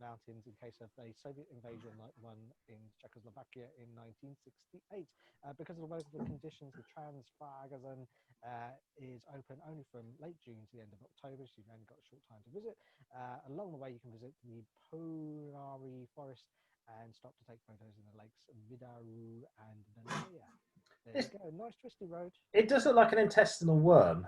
Mountains in case of a Soviet invasion like one in Czechoslovakia in 1968. Because of the weather conditions, the Transfargasen is open only from late June to the end of October, so you've only got a short time to visit. Along the way, you can visit the Polari Forest and stop to take photos in the lakes Vidaru and Balea. There you go, nice twisty road. It does look like an intestinal worm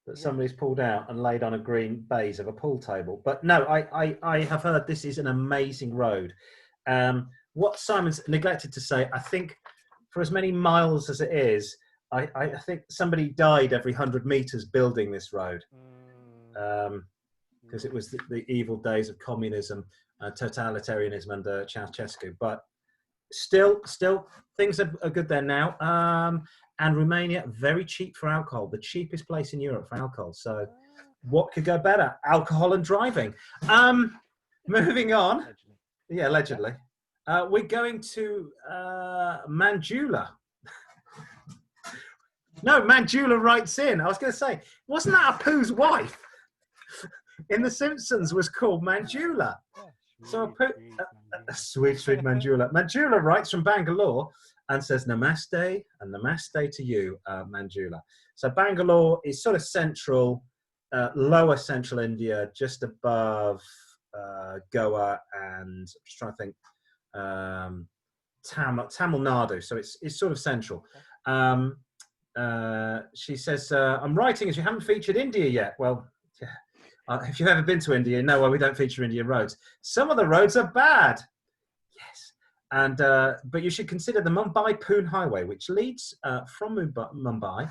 that somebody's pulled out and laid on a green baize of a pool table. But no, I have heard this is an amazing road. What Simon's neglected to say, I think for as many miles as it is, I think somebody died every 100 meters building this road. Because it was the evil days of communism, totalitarianism under Ceausescu. But still things are good there now. And Romania, very cheap for alcohol, the cheapest place in Europe for alcohol. So what could go better? Alcohol and driving. Moving on. Yeah, allegedly. We're going to Manjula. No, Manjula writes in. I was going to say, wasn't that Apu's wife in The Simpsons was called Manjula? So sweet Manjula. Manjula writes from Bangalore and says namaste and namaste to you, Manjula. So Bangalore is sort of central, lower central India, just above Goa and I'm just trying to think Tamil Nadu. So it's sort of central. She says, I'm writing as you haven't featured India yet. Well, yeah. If you've ever been to India, you know why we don't feature Indian roads. Some of the roads are bad. Yes. And but you should consider the Mumbai-Pune Highway, which leads from Mumbai,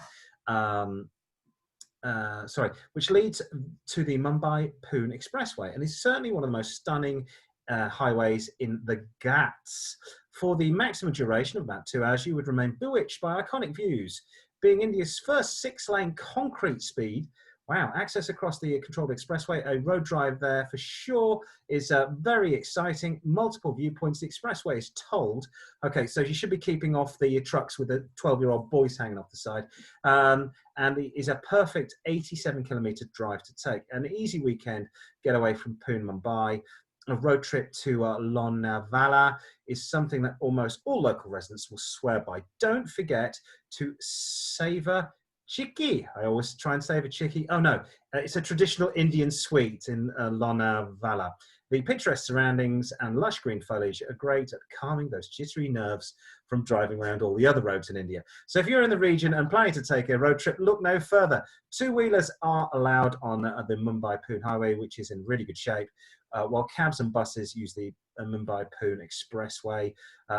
which leads to the Mumbai-Pune Expressway, and is certainly one of the most stunning highways in the Ghats. For the maximum duration of about 2 hours, you would remain bewitched by iconic views. Being India's first 6-lane concrete speed, wow, access across the controlled expressway, a road drive there for sure is very exciting. Multiple viewpoints. The expressway is tolled. Okay, so you should be keeping off the trucks with the 12-year-old boys hanging off the side. And it is a perfect 87-kilometre drive to take. An easy weekend getaway from Pune, Mumbai. A road trip to Lonavala is something that almost all local residents will swear by. Don't forget to savour Chikki. I always try and savour Chikki. Oh no, it's a traditional Indian sweet in Lonavala. The picturesque surroundings and lush green foliage are great at calming those jittery nerves from driving around all the other roads in India. So if you're in the region and planning to take a road trip, look no further. Two-wheelers are allowed on the Mumbai-Pune Highway, which is in really good shape, while cabs and buses use the Mumbai-Pune Expressway.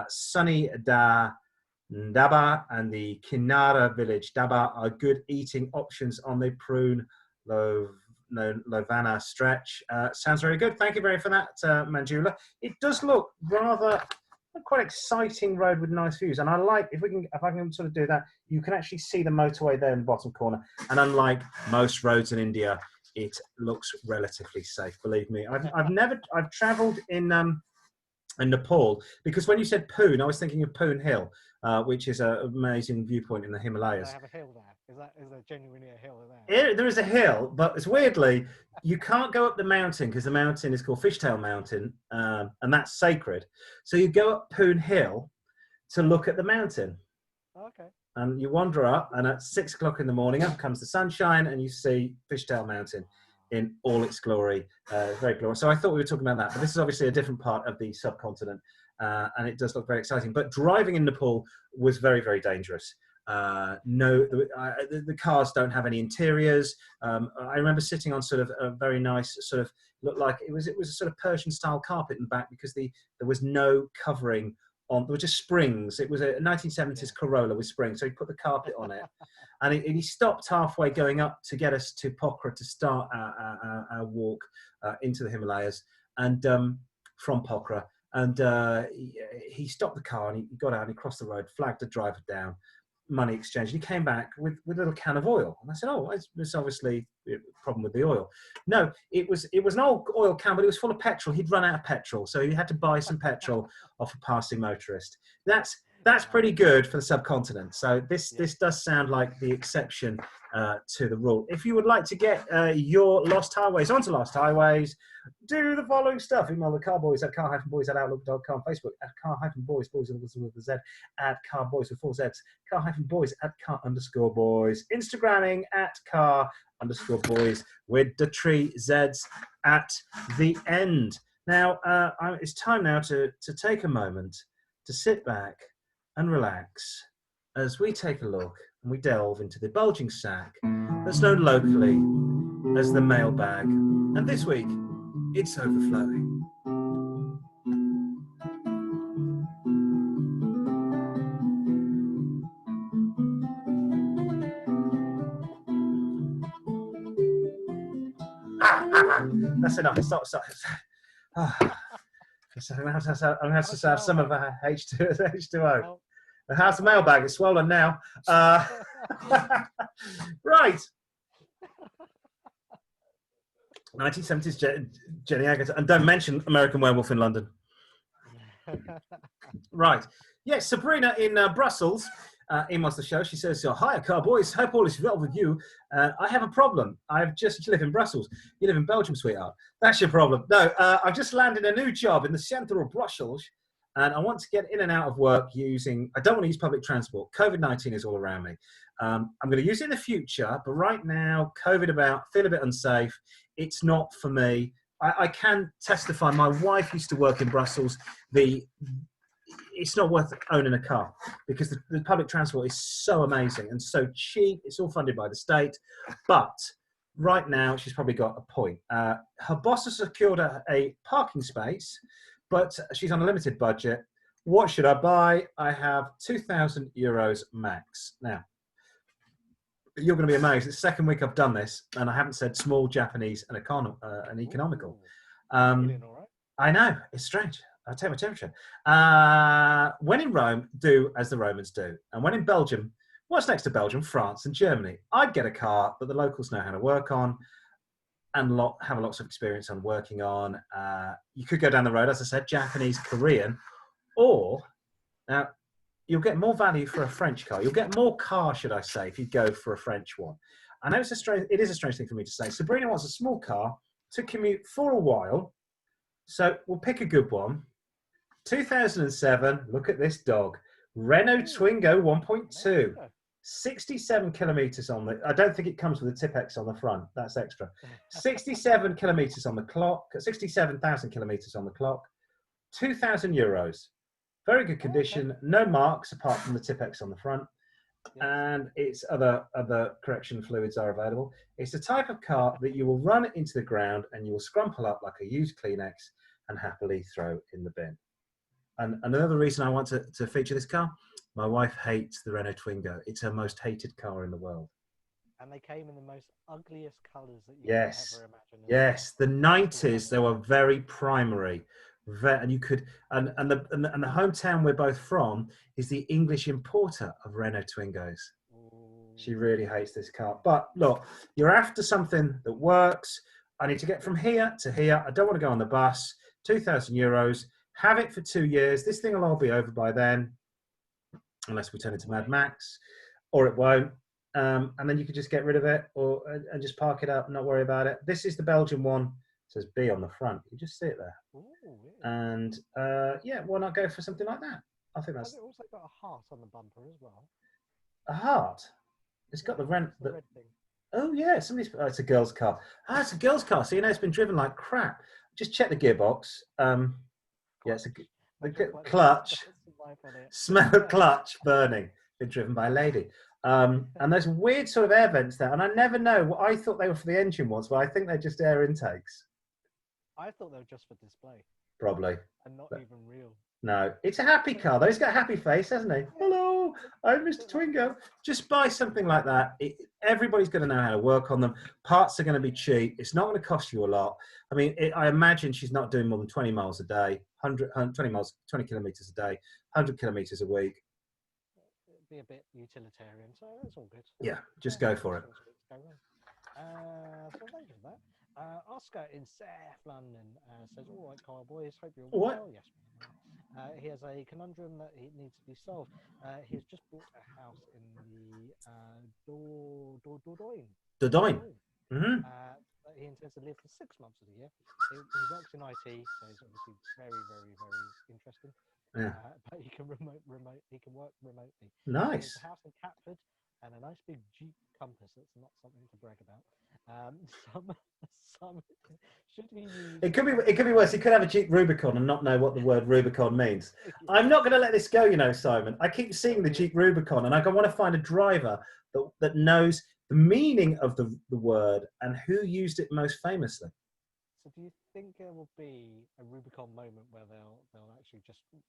Sunny Daba and the Kinara village Daba are good eating options on the Pune Lovana stretch. Sounds very good. Thank you very much for that, Manjula. It does look rather quite exciting road with nice views, and I like if I can sort of do that. You can actually see the motorway there in the bottom corner, and unlike most roads in India, it looks relatively safe. Believe me, I've travelled in Nepal, because when you said Poon, I was thinking of Poon Hill, which is an amazing viewpoint in the Himalayas. They have a hill there. Is there genuinely a hill there? There is a hill, but it's weirdly, you can't go up the mountain because the mountain is called Fishtail Mountain, and that's sacred. So you go up Poon Hill to look at the mountain. Okay. And you wander up, and at 6 o'clock in the morning, up comes the sunshine, and you see Fishtail Mountain in all its glory. Very glorious. So I thought we were talking about that, but this is obviously a different part of the subcontinent, and it does look very exciting. But driving in Nepal was very, very dangerous. The cars don't have any interiors. I remember sitting on sort of a very nice sort of, looked like it was a sort of Persian style carpet in the back, because there was no covering on. There were just springs. It was a 1970s Corolla with springs, so he put the carpet on it, and he stopped halfway going up to get us to Pokhara to start our walk into the Himalayas, and from Pokhara. And he stopped the car, and he got out and he crossed the road, flagged the driver down, money exchange, and he came back with a little can of oil. And I said, oh, it's obviously a problem with the oil. No, it was an old oil can, but it was full of petrol. He'd run out of petrol, so he had to buy some petrol off a passing motorist. That's pretty good for the subcontinent. So this does sound like the exception to the rule. If you would like to get your Lost Highways onto Lost Highways, do the following stuff. Email the Car-Boyz at car-boys@outlook.com. Facebook at car-boys, boys with a Z, at Car-Boyz with 4 Zs. Car-Boys at car_boys. Instagramming at car_boys with the 3 Zs at the end. Now, it's time now to take a moment to sit back and relax as we take a look and we delve into the bulging sack that's known locally as the mailbag. And this week, it's overflowing. That's enough. Stop. I'm going to have to have some of our H2O. The house mailbag is swollen now. Right. 1970s Jenny Agutter. And don't mention American Werewolf in London. Right. Yes, Sabrina in Brussels emails the show. She says, hi, Car-Boyz. Hope all is well with you. I have a problem. You live in Brussels. You live in Belgium, sweetheart. That's your problem. No, I've just landed a new job in the centre of Brussels, and I want to get in and out of work I don't want to use public transport. COVID-19 is all around me. I'm going to use it in the future, but right now, feel a bit unsafe. It's not for me. I can testify. My wife used to work in Brussels. It's not worth owning a car because the public transport is so amazing and so cheap. It's all funded by the state. But right now, she's probably got a point. Her boss has secured a parking space, but she's on a limited budget. What should I buy? I have €2,000 max. Now, you're going to be amazed. It's the second week I've done this, and I haven't said small, Japanese, and economical. I know. It's strange. I'll take my temperature. When in Rome, do as the Romans do. And when in Belgium, what's next to Belgium? France and Germany. I'd get a car that the locals know how to work on and have lots of experience on working on. You could go down the road, as I said, Japanese, Korean, or now you'll get more value for a French car. You'll get more car, should I say, if you go for a French one. I know it is a strange thing for me to say. Sabrina wants a small car to commute for a while. So we'll pick a good one. 2007, look at this dog. Renault Twingo 1.2. 67 kilometers on I don't think it comes with a Tipex on the front. That's extra. 67 kilometers on the clock. 67,000 kilometers on the clock. €2,000. Very good condition. No marks apart from the Tipex on the front. And its other correction fluids are available. It's the type of car that you will run into the ground and you will scrumple up like a used Kleenex and happily throw in the bin. And another reason I want to feature this car, my wife hates the Renault Twingo. It's her most hated car in the world. And they came in the most ugliest colours that you could ever imagine. Yes, the 90s, they were very primary. And you could, and the hometown we're both from is the English importer of Renault Twingos. She really hates this car. But look, you're after something that works. I need to get from here to here. I don't want to go on the bus. €2,000. Have it for 2 years. This thing will all be over by then, unless we turn into Mad Max, or it won't. And then you could just get rid of it and just park it up and not worry about it. This is the Belgian one. It says B on the front. You just see it there. Ooh, really? And yeah, why not go for something like that? I think that's... Has it also got a heart on the bumper as well? A heart? It's got the rent... The red thing. Oh, yeah. Oh, it's a girl's car. Ah, it's a girl's car. So, you know, it's been driven like crap. Just check the gearbox. Yeah, it's the clutch. Smell of clutch burning. Been driven by a lady. And there's weird sort of air vents there. And I never know. I thought they were for the engine ones, but I think they're just air intakes. I thought they were just for display. Probably. And not even real. No, it's a happy car though. He's got a happy face, hasn't he? Hello, I'm Mr. Twingo. Just buy something like that. Everybody's going to know how to work on them. Parts are going to be cheap. It's not going to cost you a lot. I mean, I imagine she's not doing more than 20 miles a day, 20 kilometres a day, 100 kilometres a week. It'd be a bit utilitarian, so it's all good. Yeah, just go for it. So thank you for that. Oscar in South London says, all right, Car-Boyz, hope you're well. Yes. He has a conundrum that he needs to be solved. He has just bought a house in the Dordogne. Dordogne. Mm-hmm. He intends to live for 6 months of the year. He works in IT, so he's obviously very, very, very interesting. Yeah. But he can he can work remotely. Nice. He has a house in Catford and a nice big Jeep Compass. That's not something to brag about. Should he use... It could be worse. He could have a Jeep Rubicon and not know what the word Rubicon means. I'm not going to let this go, you know, Simon. I keep seeing the Jeep Rubicon, and I want to find a driver that knows the meaning of the word and who used it most famously. So, do you think there will be a Rubicon moment where they'll actually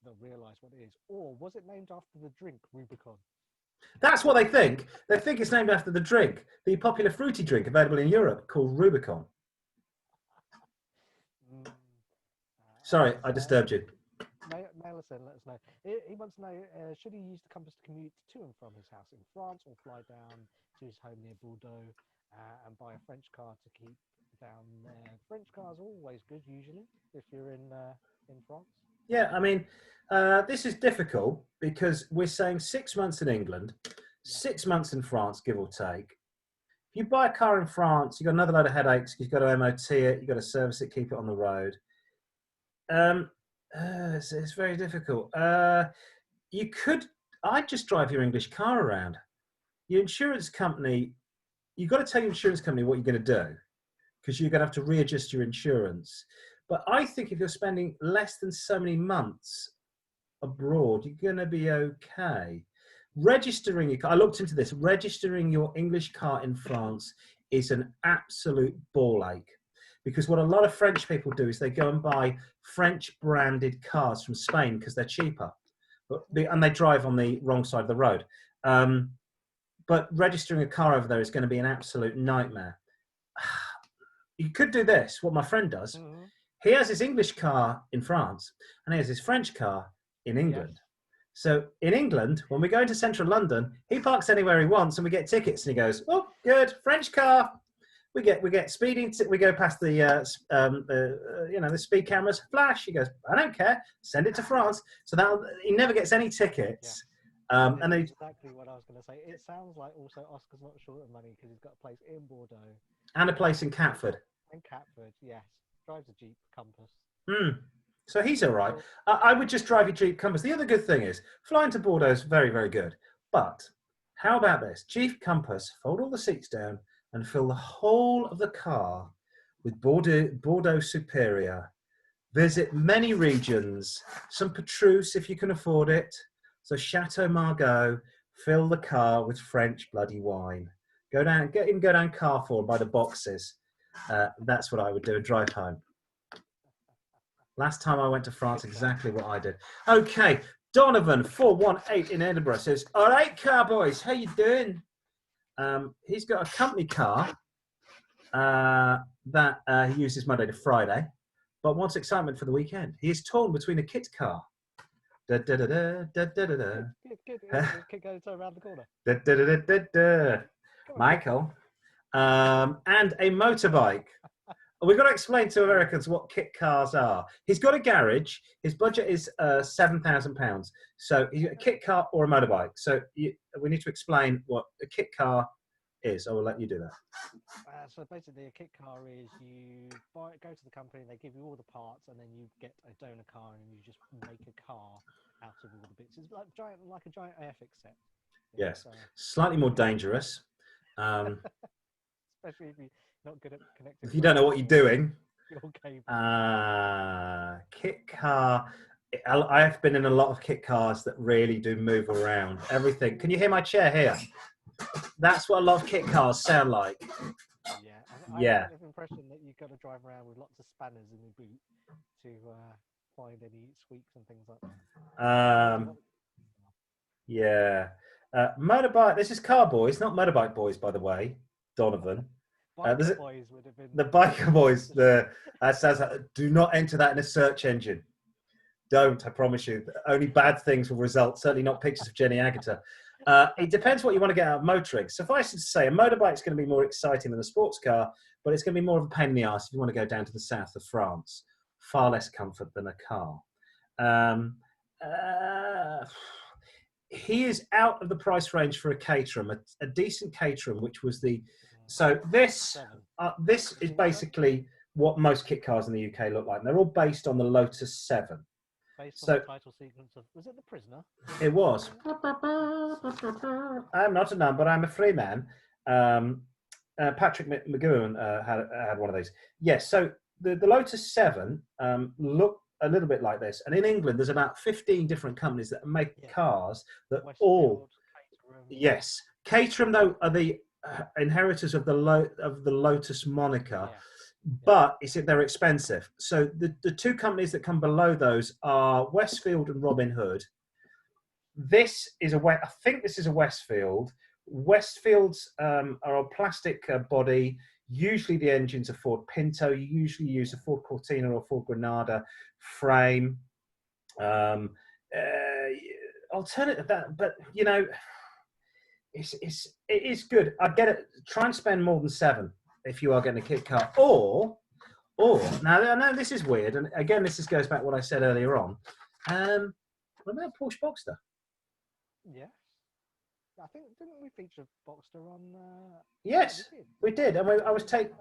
they'll realise what it is, or was it named after the drink Rubicon? That's what they think. They think it's named after the drink, the popular fruity drink available in Europe called Rubicon. Sorry, I disturbed you. Mail us in, let us know. He wants to know, should he use the compass to commute to and from his house in France, or fly down to his home near Bordeaux and buy a French car to keep down there? French cars are always good, usually, if you're in France. Yeah, I mean, this is difficult because we're saying 6 months in England, 6 months in France, give or take. If you buy a car in France, you've got another load of headaches. You've got to MOT it, you've got to service it, keep it on the road. It's very difficult. I'd just drive your English car around. Your insurance company, you've got to tell your insurance company what you're going to do, because you're going to have to readjust your insurance. But I think if you're spending less than so many months abroad, you're going to be okay. Registering your car, I looked into this, registering your English car in France is an absolute ball ache. Because what a lot of French people do is they go and buy French branded cars from Spain because they're cheaper. And they drive on the wrong side of the road. But registering a car over there is going to be an absolute nightmare. You could do this, what my friend does. Mm-hmm. He has his English car in France and he has his French car in England. Yes. So in England, when we go into central London, he parks anywhere he wants and we get tickets and he goes, oh, good, French car. We get speeding. We go past the the speed cameras. Flash. He goes, I don't care. Send it to France. So that he never gets any tickets. Yeah. And that's exactly what I was going to say. It sounds like also Oscar's not short of money because he's got a place in Bordeaux and a place in Catford. In Catford, yes. Drives a Jeep Compass. So he's all right. I would just drive your Jeep Compass. The other good thing is flying to Bordeaux is very, very good. But how about this? Jeep Compass. Fold all the seats down and fill the whole of the car with Bordeaux Superior. Visit many regions, some Petrus if you can afford it. So Chateau Margaux, fill the car with French bloody wine. Go down Carrefour and buy the boxes. That's what I would do and drive home. Last time I went to France, exactly what I did. Okay, Donovan 418 in Edinburgh says, all right, Car-Boyz, how you doing? He's got a company car that he uses Monday to Friday, but wants excitement for the weekend. He is torn between a kit car, Da, da, da, da, da, da, da, da. Keep going to around the corner. Da, da, da, da, da, da. Come on. Michael. And a motorbike. We've got to explain to Americans what kit cars are. He's got a garage. His budget is £7,000. So he's got a kit car or a motorbike. So we need to explain what a kit car is. I will let you do that. So basically, a kit car is you go to the company, they give you all the parts, and then you get a donor car, and you just make a car out of all the bits. It's like a giant Airfix set. Yes, slightly more dangerous. Especially if you're not good at connecting. If you don't know what you're doing. Your Kit car. I have been in a lot of kit cars that really do move around. Everything. Can you hear my chair here? That's what a lot of kit cars sound like. I have the impression that you've got to drive around with lots of spanners in the boot to find any squeaks and things like that. Motorbike. This is Car-Boyz, not Motorbike Boys, by the way. Donovan. Biker Boys would have been. The Biker Boys. That says, do not enter that in a search engine. Don't, I promise you. Only bad things will result. Certainly not pictures of Jenny Agutter. It depends what you want to get out of motoring. Suffice it to say, a motorbike's going to be more exciting than a sports car, but it's going to be more of a pain in the arse if you want to go down to the south of France. Far less comfort than a car. He is out of the price range for a Caterham, a decent Caterham, which was the... So this is basically what most kit cars in the UK look like. They're all based on the Lotus 7. Based on the title sequence of... Was it The Prisoner? It was. I'm not a number, I'm a free man. Patrick McGowan had one of these. Yes, so the Lotus 7 look a little bit like this. And in England, there's about 15 different companies that make cars that Westfield, Caterham. Yes. Caterham, though, are the inheritors of the Lotus moniker. But they're expensive. So the two companies that come below those are Westfield and Robin Hood. This is I think this is a Westfield. Westfields are a plastic body. Usually the engine's a Ford Pinto. You usually use a Ford Cortina or Ford Granada frame. Alternative that, but you know, it is good. I get it. Try and spend more than 7 if you are getting a kit car, or now I know this is weird, and again this goes back to what I said earlier on. What about Porsche Boxster? Yeah, I think didn't we feature Boxster on? Yes, we did, and I was taking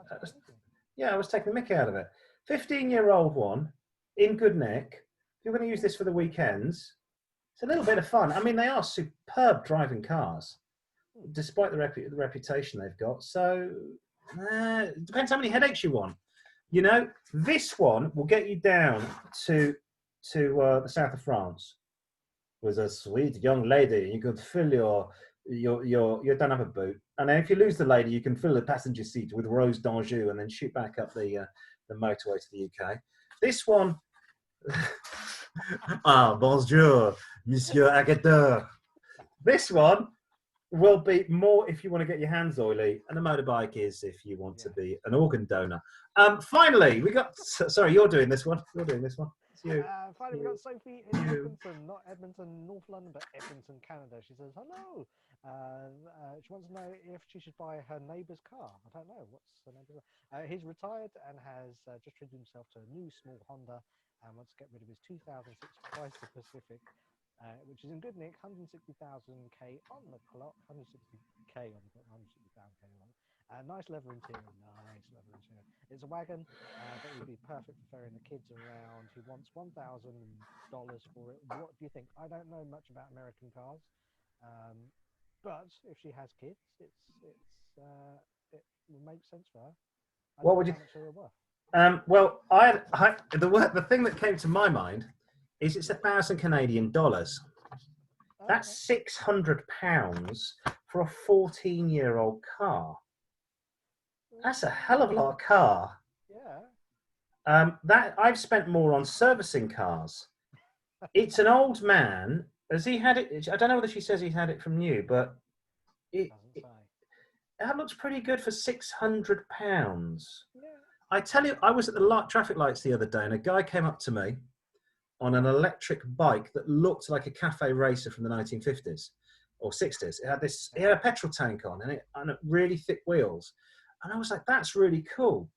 the mickey out of it. 15-year-old one in good nick. If you're going to use this for the weekends, it's a little bit of fun. I mean, they are superb driving cars, despite the reputation they've got. So. It depends how many headaches you want. You know, this one will get you down to the south of France with a sweet young lady. You could fill you don't have a boot, and then if you lose the lady, you can fill the passenger seat with Rose d'Anjou and then shoot back up the motorway to the UK. This one, bonjour, Monsieur Agutter. This one will be more if you want to get your hands oily, and the motorbike is if you want to be an organ donor. Finally, we got... Sorry, you're doing this one. You're doing this one. It's you. Finally, we got Sophie in Edmonton, not Edmonton, North London, but Edmonton, Canada. She says, hello. She wants to know if she should buy her neighbour's car. I don't know. What's the neighbour's car? He's retired and has just treated himself to a new small Honda and wants to get rid of his 2006 Chrysler Pacific, which is in good nick, 160,000 K on the clock, 160K on the clock, 160,000 K on the clock. Nice leather interior, It's a wagon, but it would be perfect for ferrying the kids around. He wants $1,000 for it. What do you think? I don't know much about American cars, but if she has kids, it will make sense for her. What would you? Well, the thing that came to my mind is it's 1,000 Canadian dollars. That's £600 for a 14-year-old car. That's a hell of a lot of car. Yeah. That I've spent more on servicing cars. It's an old man. Has he had it? I don't know whether she says he had it from new, but that looks pretty good for £600. Yeah. I tell you, I was at the traffic lights the other day, and a guy came up to me, on an electric bike that looked like a cafe racer from the 1950s or 60s. It had a petrol tank on and really thick wheels. And I was like, that's really cool.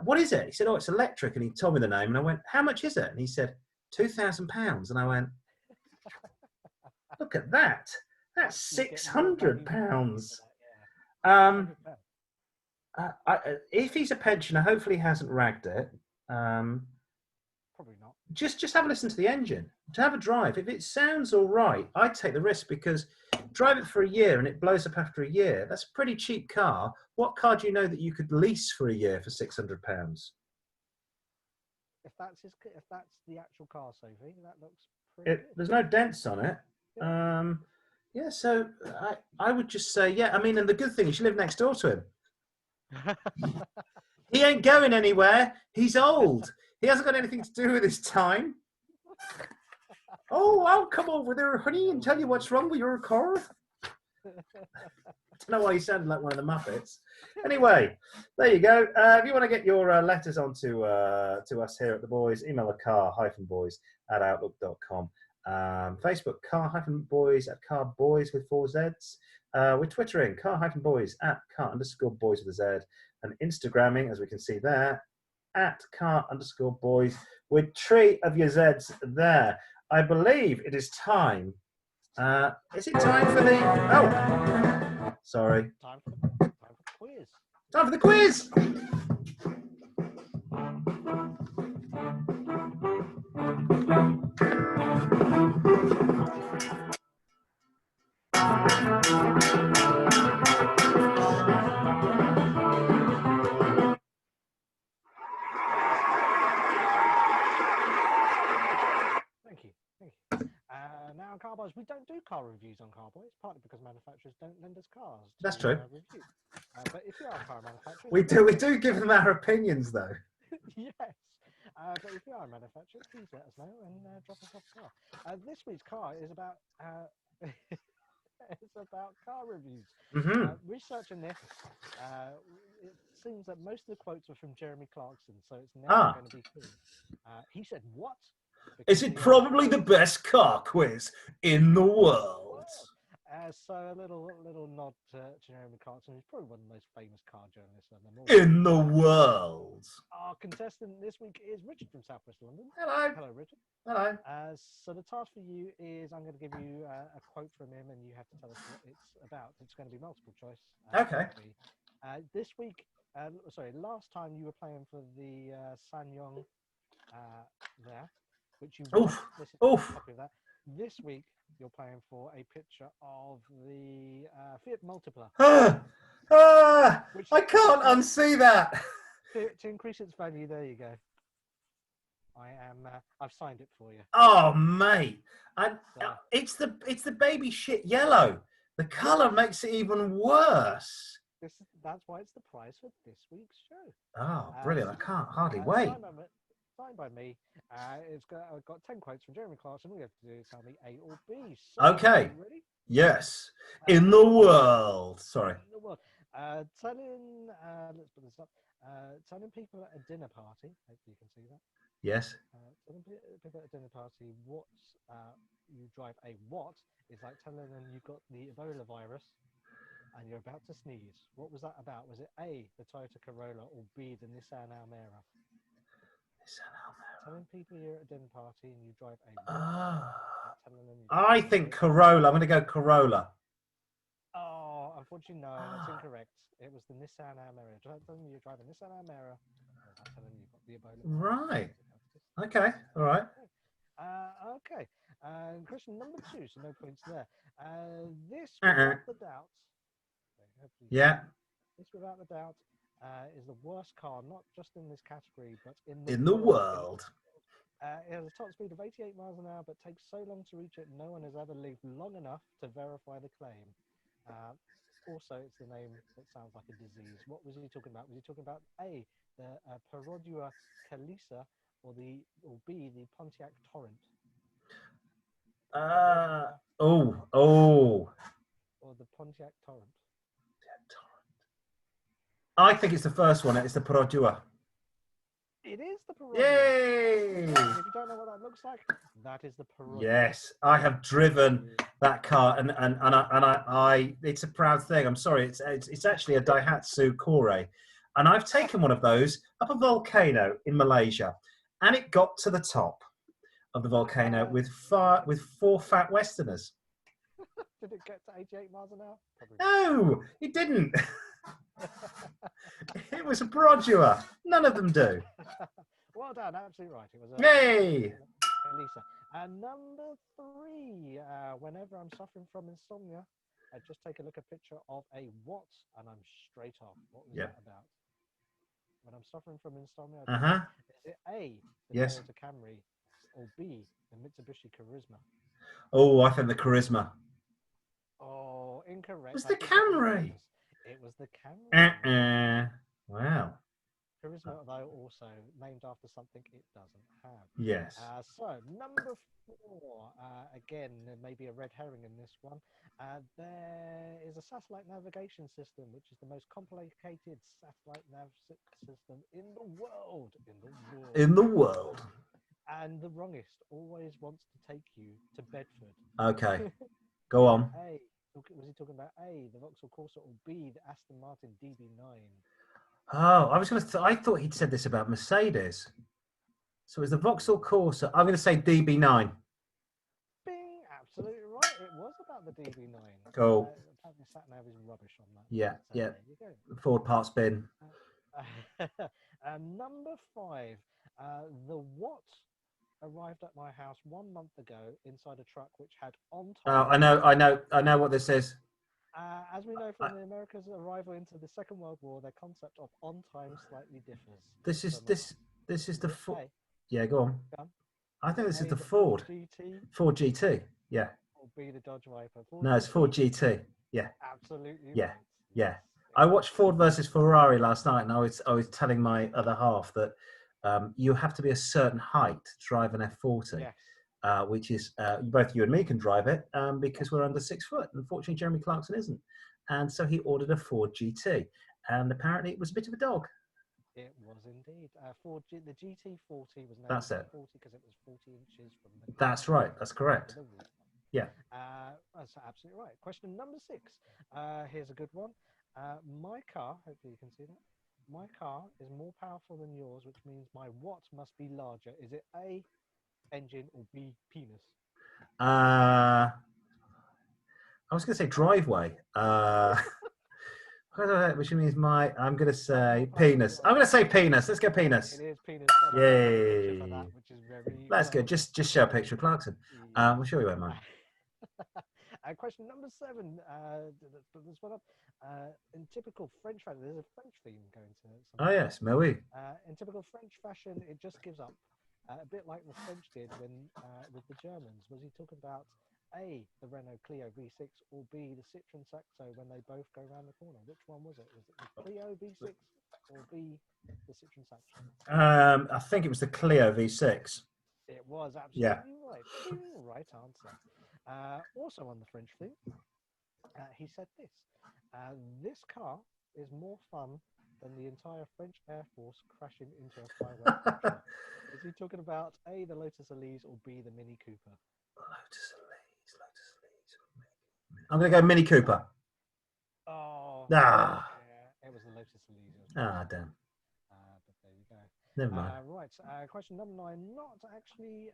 What is it? He said, oh, it's electric. And he told me the name. And I went, how much is it? And he said, £2,000. And I went, look at that. That's £600. If he's a pensioner, hopefully he hasn't ragged it. Probably not. Just have a listen to the engine. To have a drive. If it sounds all right, I'd take the risk because drive it for a year and it blows up after a year. That's a pretty cheap car. What car do you know that you could lease for a year for £600? If that's the actual car, Sophie, that looks pretty good. There's no dents on it. Yeah, so I would just say, yeah. I mean, and the good thing is you live next door to him. He ain't going anywhere. He's old. He hasn't got anything to do with his time. Oh, I'll come over there, honey, and tell you what's wrong with your car. I don't know why you sounded like one of the Muppets. Anyway, there you go. If you want to get your letters on to us here at The Boys, email the car-boys@outlook.com. Facebook, car-boys at Car-Boys with 4 Zs. We're twittering, car-boys at car_boys with a Z. And Instagramming, as we can see there, at car_boys with 3 of your Zs there. I believe it is time. Is it time for the... Oh, sorry. Time for the quiz. Time for the quiz! Now on Car-Boyz, we don't do car reviews on Car-Boyz, partly because manufacturers don't lend us cars. That's true. Review. But if you are a car manufacturer... We do give them our opinions, though. Yes. But if you are a manufacturer, please let us know and drop us off a car. This week's car is about... it's about car reviews. Researching this, it seems that most of the quotes are from Jeremy Clarkson, so it's never going to be true. He said, what? Is it probably the best car quiz in the world? So a little nod to Jeremy Clarkson, who's probably one of the most famous car journalists in the world. Our contestant this week is Richard from South West London. Hello. Hello, Richard. Hello. So the task for you is I'm going to give you a quote from him, and you have to tell us what it's about. It's going to be multiple choice. Okay. This week, last time you were playing for the Sanyong there, which you won. Copy of that. This week, you're playing for a picture of the Fiat Multipla. I can't unsee that. To increase its value, there you go. I've signed it for you. Oh, mate. It's the baby shit yellow. The colour makes it even worse. That's why it's the prize for this week's show. Oh, brilliant. I can't hardly wait. Signed by me. I've got 10 quotes from Jeremy Clarkson. All you have to do is tell me A or B. So, okay. Ready? Yes. In the world. Sorry. In the world. Let's put this up. Telling people at a dinner party. Hopefully you can see that. Yes. Telling people at a dinner party what you drive a what is like telling them you've got the Ebola virus and you're about to sneeze. What was that about? Was it A, the Toyota Corolla, or B, the Nissan Almera? Telling people you're at a dinner party and you drive a I think Corolla. I'm going to go Corolla. Oh, unfortunately, no, that's incorrect. It was the Nissan Almera. Telling you you're driving Nissan Almera. Telling you you've got the Ebola. Right. Okay. All right. Okay. Question number 2, so no points there. This without the doubt. Yeah. This without the doubt. Is the worst car, not just in this category, but in the world. It has a top speed of 88 miles an hour, but takes so long to reach it, no one has ever lived long enough to verify the claim. Also, it's the name that sounds like a disease. What was he talking about? Was he talking about A, the Perodua Calisa, or B, the Pontiac Torrent? Or the Pontiac Torrent. I think it's the first one. It's the Perodua. It is the Peroni. Yay! And if you don't know what that looks like, that is the Peroni. Yes, I have driven that car, and I it's a proud thing. I'm sorry, it's actually a Daihatsu Kore, and I've taken one of those up a volcano in Malaysia, and it got to the top of the volcano with 4 fat Westerners. Did it get to 88 miles an hour? Probably No, it didn't. It was a Perodua. None of them do. Well done, absolutely right. It was Yay! Lisa. And number 3, whenever I'm suffering from insomnia, I just take a look at a picture of a what, and I'm straight off. What was that about? When I'm suffering from insomnia, is it A, the Toyota Camry, or B, the Mitsubishi Charisma? Oh, I think the Charisma. Oh, incorrect. It was the Camry. It was the Camry. Wow. Charisma, though, also named after something it doesn't have. Yes. So, number 4, again, there may be a red herring in this one. There is a satellite navigation system, which is the most complicated satellite nav system in the world. In the world. And the wrongest always wants to take you to Bedford. Okay. Go on. A, was he talking about A, the Vauxhall Corsa, or B, the Aston Martin DB9? Oh, I thought he'd said this about Mercedes. So it was the Vauxhall Corsa. I'm going to say DB9. Bing, absolutely right. It was about the DB9. Cool. Apparently sat-nav is rubbish on that. Yeah, so yeah. There you go. Ford parts bin. Number 5, the what arrived at my house 1 month ago inside a truck which had on time. Oh, I know what this is. As we know from the Americas' arrival into the Second World War, their concept of on time slightly differs. This is the Ford. Yeah, go on. I think this is the Ford. GT. Ford GT. Yeah. Or B, the Dodge Viper. No, it's Ford GT. Yeah. Absolutely. Yeah. Right. Yeah. I watched Ford versus Ferrari last night, and I was telling my other half that you have to be a certain height to drive an F40. Yes. Which is both you and me can drive it because we're under 6 foot. Unfortunately, Jeremy Clarkson isn't. And so he ordered a Ford GT. And apparently it was a bit of a dog. It was indeed. The GT40 was named That's it. 40 because it was 40 inches from the That's right. That's correct. Yeah. That's absolutely right. Question number 6. Here's a good one. My car, hopefully you can see that. My car is more powerful than yours, which means my what must be larger. Is it A, engine, or B, penis? I was going to say driveway, which means I'm going to say penis. I'm going to say penis. Let's go penis. It is penis. Yay! For that, which is very That's good. Just show a picture of Clarkson. We'll show you where mine. Question number 7. Put this one up. In typical French fashion, there's a French theme going to. Oh yes, mais oui. In typical French fashion, it just gives up. A bit like the French did when with the Germans. Was he talking about A, the Renault Clio V6, or B, the Citroen Saxo when they both go around the corner? Which one was it? Was it the Clio V6 or B, the Citroen Saxo? I think it was the Clio V6. It was absolutely right. Right answer. Also on the French theme, he said this. This car is more fun than the entire French Air Force crashing into a fireworks. Is he talking about A, the Lotus Elise, or B, the Mini Cooper? Lotus Elise. I'm going to go Mini Cooper. Oh. Yeah, it was the Lotus Elise. Damn. But there you go. Never mind. Right. Question number 9. Not actually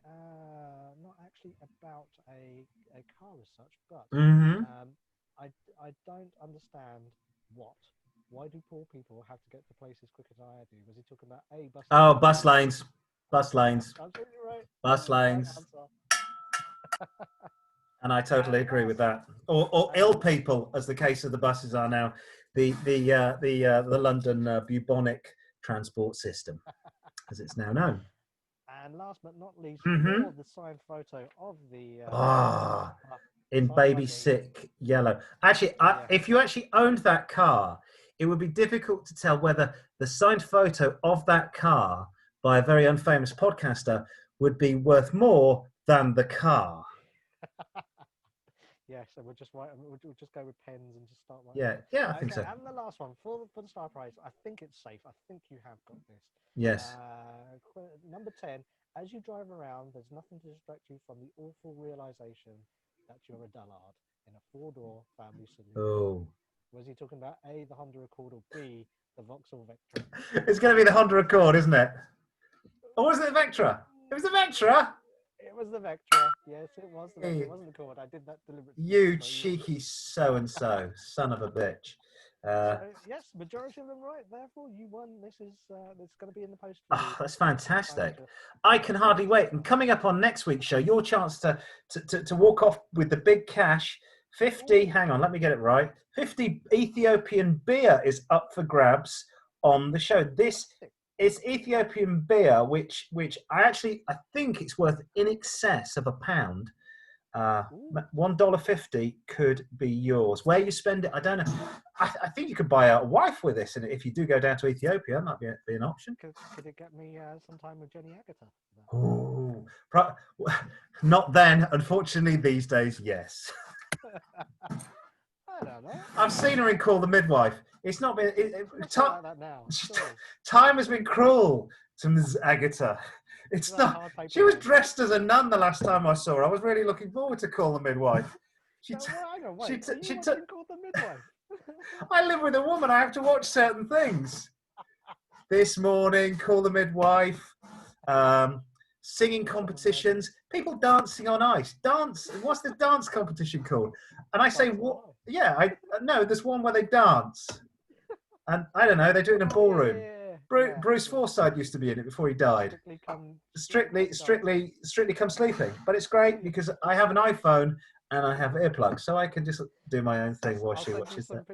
about a car as such, but I don't understand why do poor people have to get to places quicker than I do? Was he talking about A, bus? Oh, bus lanes. Bus lanes. Absolutely right. Bus lanes. And I totally agree with that. Or ill people, as the case of the buses are now. The London bubonic transport system, as it's now known. And last but not least, the signed photo of the in baby sick yellow. Actually, if you actually owned that car, it would be difficult to tell whether the signed photo of that car by a very unfamous podcaster would be worth more than the car. Yes, and we'll just write. We'll just go with pens and just start writing. Yeah, I think Okay, so. and the last one for the star prize. I think it's safe. I think you have got this. Yes. Number 10. As you drive around, there's nothing to distract you from the awful realization that you're a dullard in a four-door family saloon. Oh. Was he talking about A, the Honda Accord, or B, the Vauxhall Vectra? It's going to be the Honda Accord, isn't it? Or was it the Vectra? It was the Vectra. It was the Vectra. Yes, it was the Vectra. It wasn't the Accord. I did that deliberately. You cheeky so-and-so, son of a bitch. So, yes, majority of them right. Therefore, you won. This is going to be in the post. Oh, that's fantastic. I can hardly wait. And coming up on next week's show, your chance to walk off with the big cash. 50, hang on, let me get it right. 50 Ethiopian beer is up for grabs on the show. This is Ethiopian beer, which I think it's worth in excess of £1. $1.50 could be yours. Where you spend it, I don't know. I think you could buy a wife with this, and if you do go down to Ethiopia, that might be an option. Could it get me some time with Jenny Agutter? Oh, not then. Unfortunately, these days, yes. I don't know. I've seen her in Call the Midwife. It's not been. Like that now. Time has been cruel to Ms. Agutter. It's not. She was dressed as a nun the last time I saw her. I was really looking forward to Call the Midwife. Call the Midwife? I live with a woman. I have to watch certain things. This morning, Call the Midwife, singing competitions, people dancing on ice. Dance. What's the dance competition called? And I say, what? Yeah, I know. There's one where they dance, and I don't know. They do it in a ballroom. Bruce Forsyth used to be in it before he died. Strictly Come Sleeping. But it's great because I have an iPhone and I have earplugs, so I can just do my own thing while she watches that.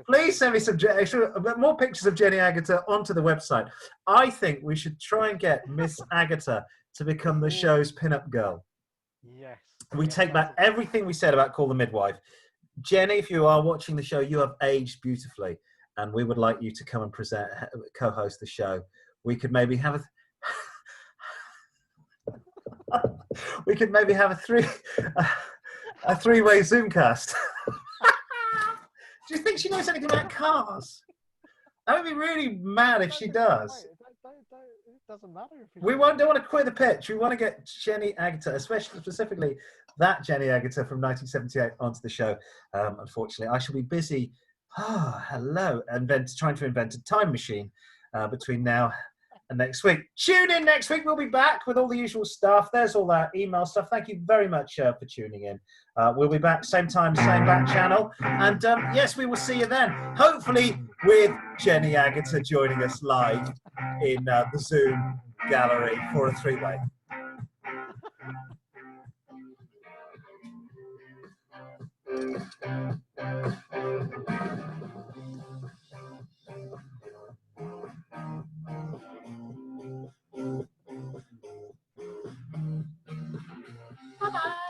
Please send me some more pictures of Jenny Agutter onto the website. I think we should try and get Miss Agutter to become the show's pin-up girl. Yes. We take back everything we said about Call the Midwife. Jenny, if you are watching the show, you have aged beautifully, and we would like you to come and co-host the show. We could maybe have a three-way Zoomcast. Do you think she knows anything about cars? I would be really mad if she does. It doesn't matter. We don't want to quit the pitch. We want to get Jenny Agutter, specifically that Jenny Agutter from 1978, onto the show. Unfortunately, I shall be busy. Trying to invent a time machine between now and next week. Tune in next week. We'll be back with all the usual stuff. There's all that email stuff. Thank you very much for tuning in. We'll be back same time, same back channel. And yes, we will see you then. Hopefully with Jenny Agutter joining us live in the Zoom gallery for a three-way.